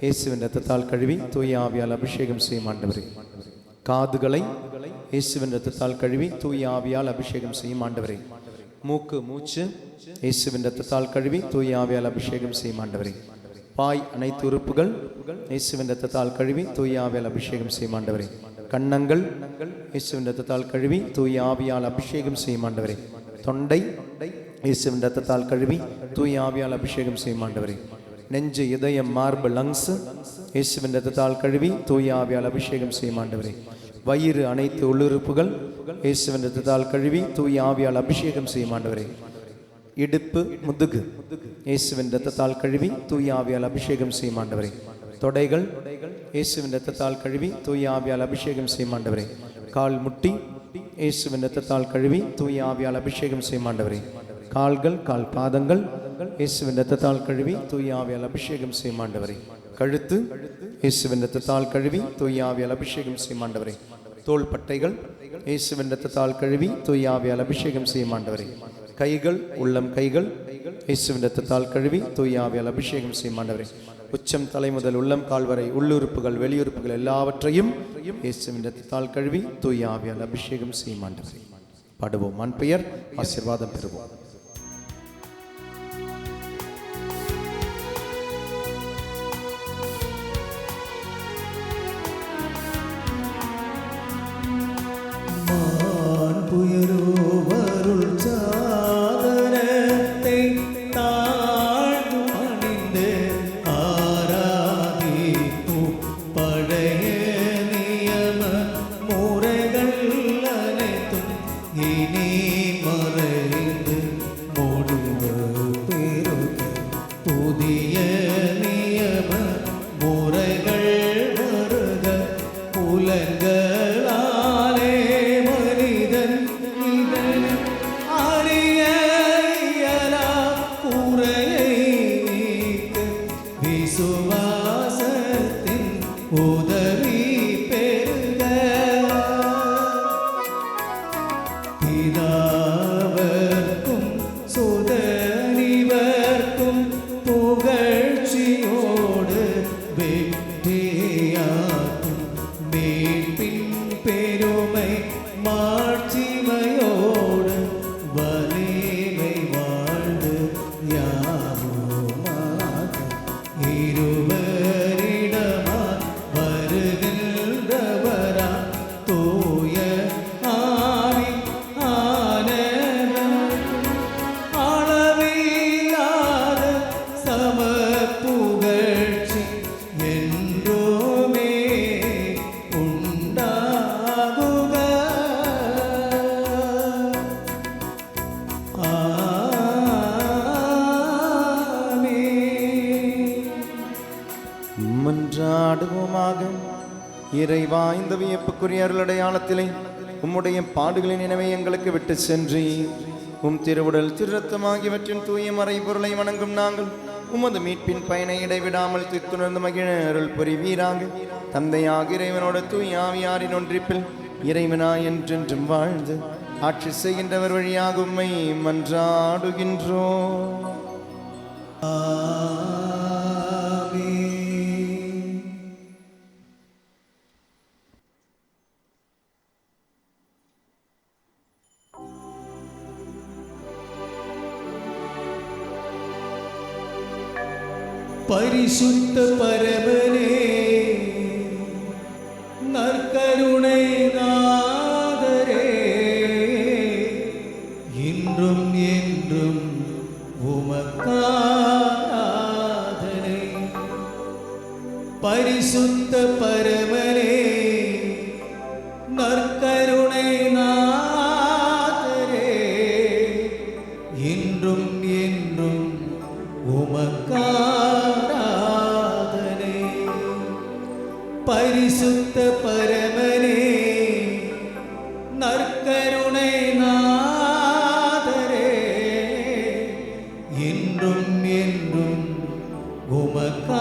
இயேசுவின் இரத்தத்தால் கழுவி தூயாவியால் அபிஷேகம் செய்யும் ஆண்டவரே. காதுகளை இயேசுவின் இரத்தத்தால் கழுவி தூயாவியால் அபிஷேகம் செய்யும் ஆண்டவரே. மூக்கு மூச்சு இயேசுவின் இரத்தத்தால் கழுவி தூயாவியால் அபிஷேகம் செய்யும் ஆண்டவரே. வாய் அனைத்து உறுப்புகள் இயேசுவின் இரத்தத்தால் கழுவி தூயாவியால் அபிஷேகம் செய்யும் ஆண்டவரே. கன்னங்கள் இயேசுவின் இரத்தத்தால் கழுவி தூயாவியால் அபிஷேகம் செய்யும் ஆண்டவரே. தொண்டை இயேசுவின் இரத்தத்தால் கழுவி தூயாவியால் அபிஷேகம் செய்யும் ஆண்டவரே. நெஞ்சு, இதயம், மார்பு, லங்ஸ் இயேசுவின் இரத்தத்தால் கழுவி தூயாவியால் அபிஷேகம் செய்யும் ஆண்டவரே. வயிறு அனைத்து உள்ளுறுப்புகள் இயேசுவின் இரத்தத்தால் கழுவி தூயாவியால் அபிஷேகம் செய்யும் ஆண்டவரே. இடுப்பு, முதுகு இயேசுவின் இரத்தத்தால் கழுவி தூயாவியால் அபிஷேகம் செய்யும் ஆண்டவரே. தொடைகள் இயேசுவின் இரத்தத்தால் கழுவி தூயாவியால் அபிஷேகம் செய்யும் ஆண்டவரே. கால் முட்டி இயேசுவின் இரத்தத்தால் கழுவி தூயாவியால் அபிஷேகம் செய்யும் ஆண்டவரே. கால்கள், கால் பாதங்கள் இயேசுவின் இரத்தத்தால் கழுவி தூயாவியால் அபிஷேகம் செய்யும் ஆண்டவரே. கழுத்து இயேசுவின் இரத்தத்தால் கழுவி தூயாவியால் அபிஷேகம் செய்யும் ஆண்டவரே. தோள்பட்டைகள் இயேசுவின் இரத்தத்தால் கழுவி தூயாவியால் அபிஷேகம் செய்யும் ஆண்டவரே. கைகள், உள்ளம் கைகள் இயேசுவின் இரத்தத்தால் கழுவி தூயாவியால் அபிஷேகம் செய்யும் ஆண்டவரே. உச்சம் தலை முதல் உள்ளம் கால் வரை உள்ளுறுப்புகள் வெளியுறுப்புகள் எல்லாவற்றையும் இயேசுவின் இரத்தத்தால் கழுவி தூய ஆவியால் அபிஷேகம் செய்யும் ஆண்டவரே. பாடுவோம், ஆண் பெயர் ஆசீர்வாதம் பெறுவோம். இறைவா, இந்த வியப்புக்குரிய அருளடையாளத்திலே உம்முடைய பாடுகளின் நினைவை எங்களுக்கு விட்டு சென்று உம் திருவுடல் திருரத்தம் ஆகியவற்றின் தூய மறை பொருளை வணங்கும் நாங்கள் உமது மீட்பின் பயனை இடைவிடாமல் தித்துணர்ந்து மகிழ அருள் புரிவீராக. தந்தையாக இறைவனோட தூய ஆவியாரின் ஒன்றிப்பில் இறைவனாய் என்றென்றும் வாழ்ந்து ஆட்சி செய்கின்றவர் வழியாக உம்மை மன்றாடுகின்றோம். பரிசுத்த பரமனே, நற்கருணை நாதரே, இன்றும் என்றும் உமக்காராதனை. பரிசுத்த பரமனே, நற்கருணை நாதரே, இன்றும் என்றும் உமக்காராதனை. பரிசுத்த பரமனே, நற்கருணை நாதரே, இன்றும் என்றும் உமக்காராதனை.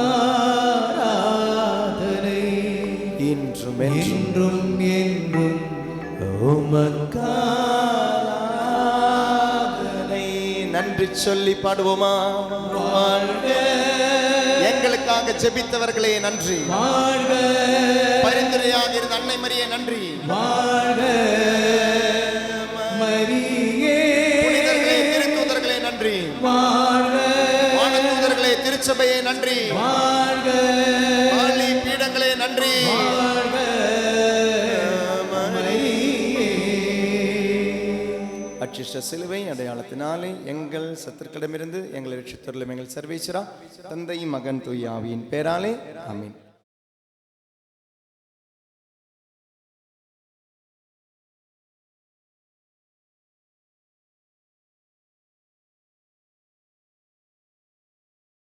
இன்றும் என்றும் என்றும் உமக்காராதனை. நன்றி சொல்லி பாடுவோமா? எங்களுக்காக ஜெபித்தவர்களே நன்றி. பரிந்துரையாக இருந்த அன்னை மரியே நன்றி. புனிதர்களே, திருத்தூதர்களே நன்றி. வானதூதர்களே, திருச்சபையே நன்றி. பள்ளி பீடங்களே நன்றி. அச்சிஷ்ட சிலுவை அடையாளத்தினாலே எங்கள் சத்துருக்களிடமிருந்து எங்களை ரட்சித்தருளும் எங்கள் சர்வேஸ்வரா, தந்தை மகன் தூய ஆவியின் பேராலே ஆமென்.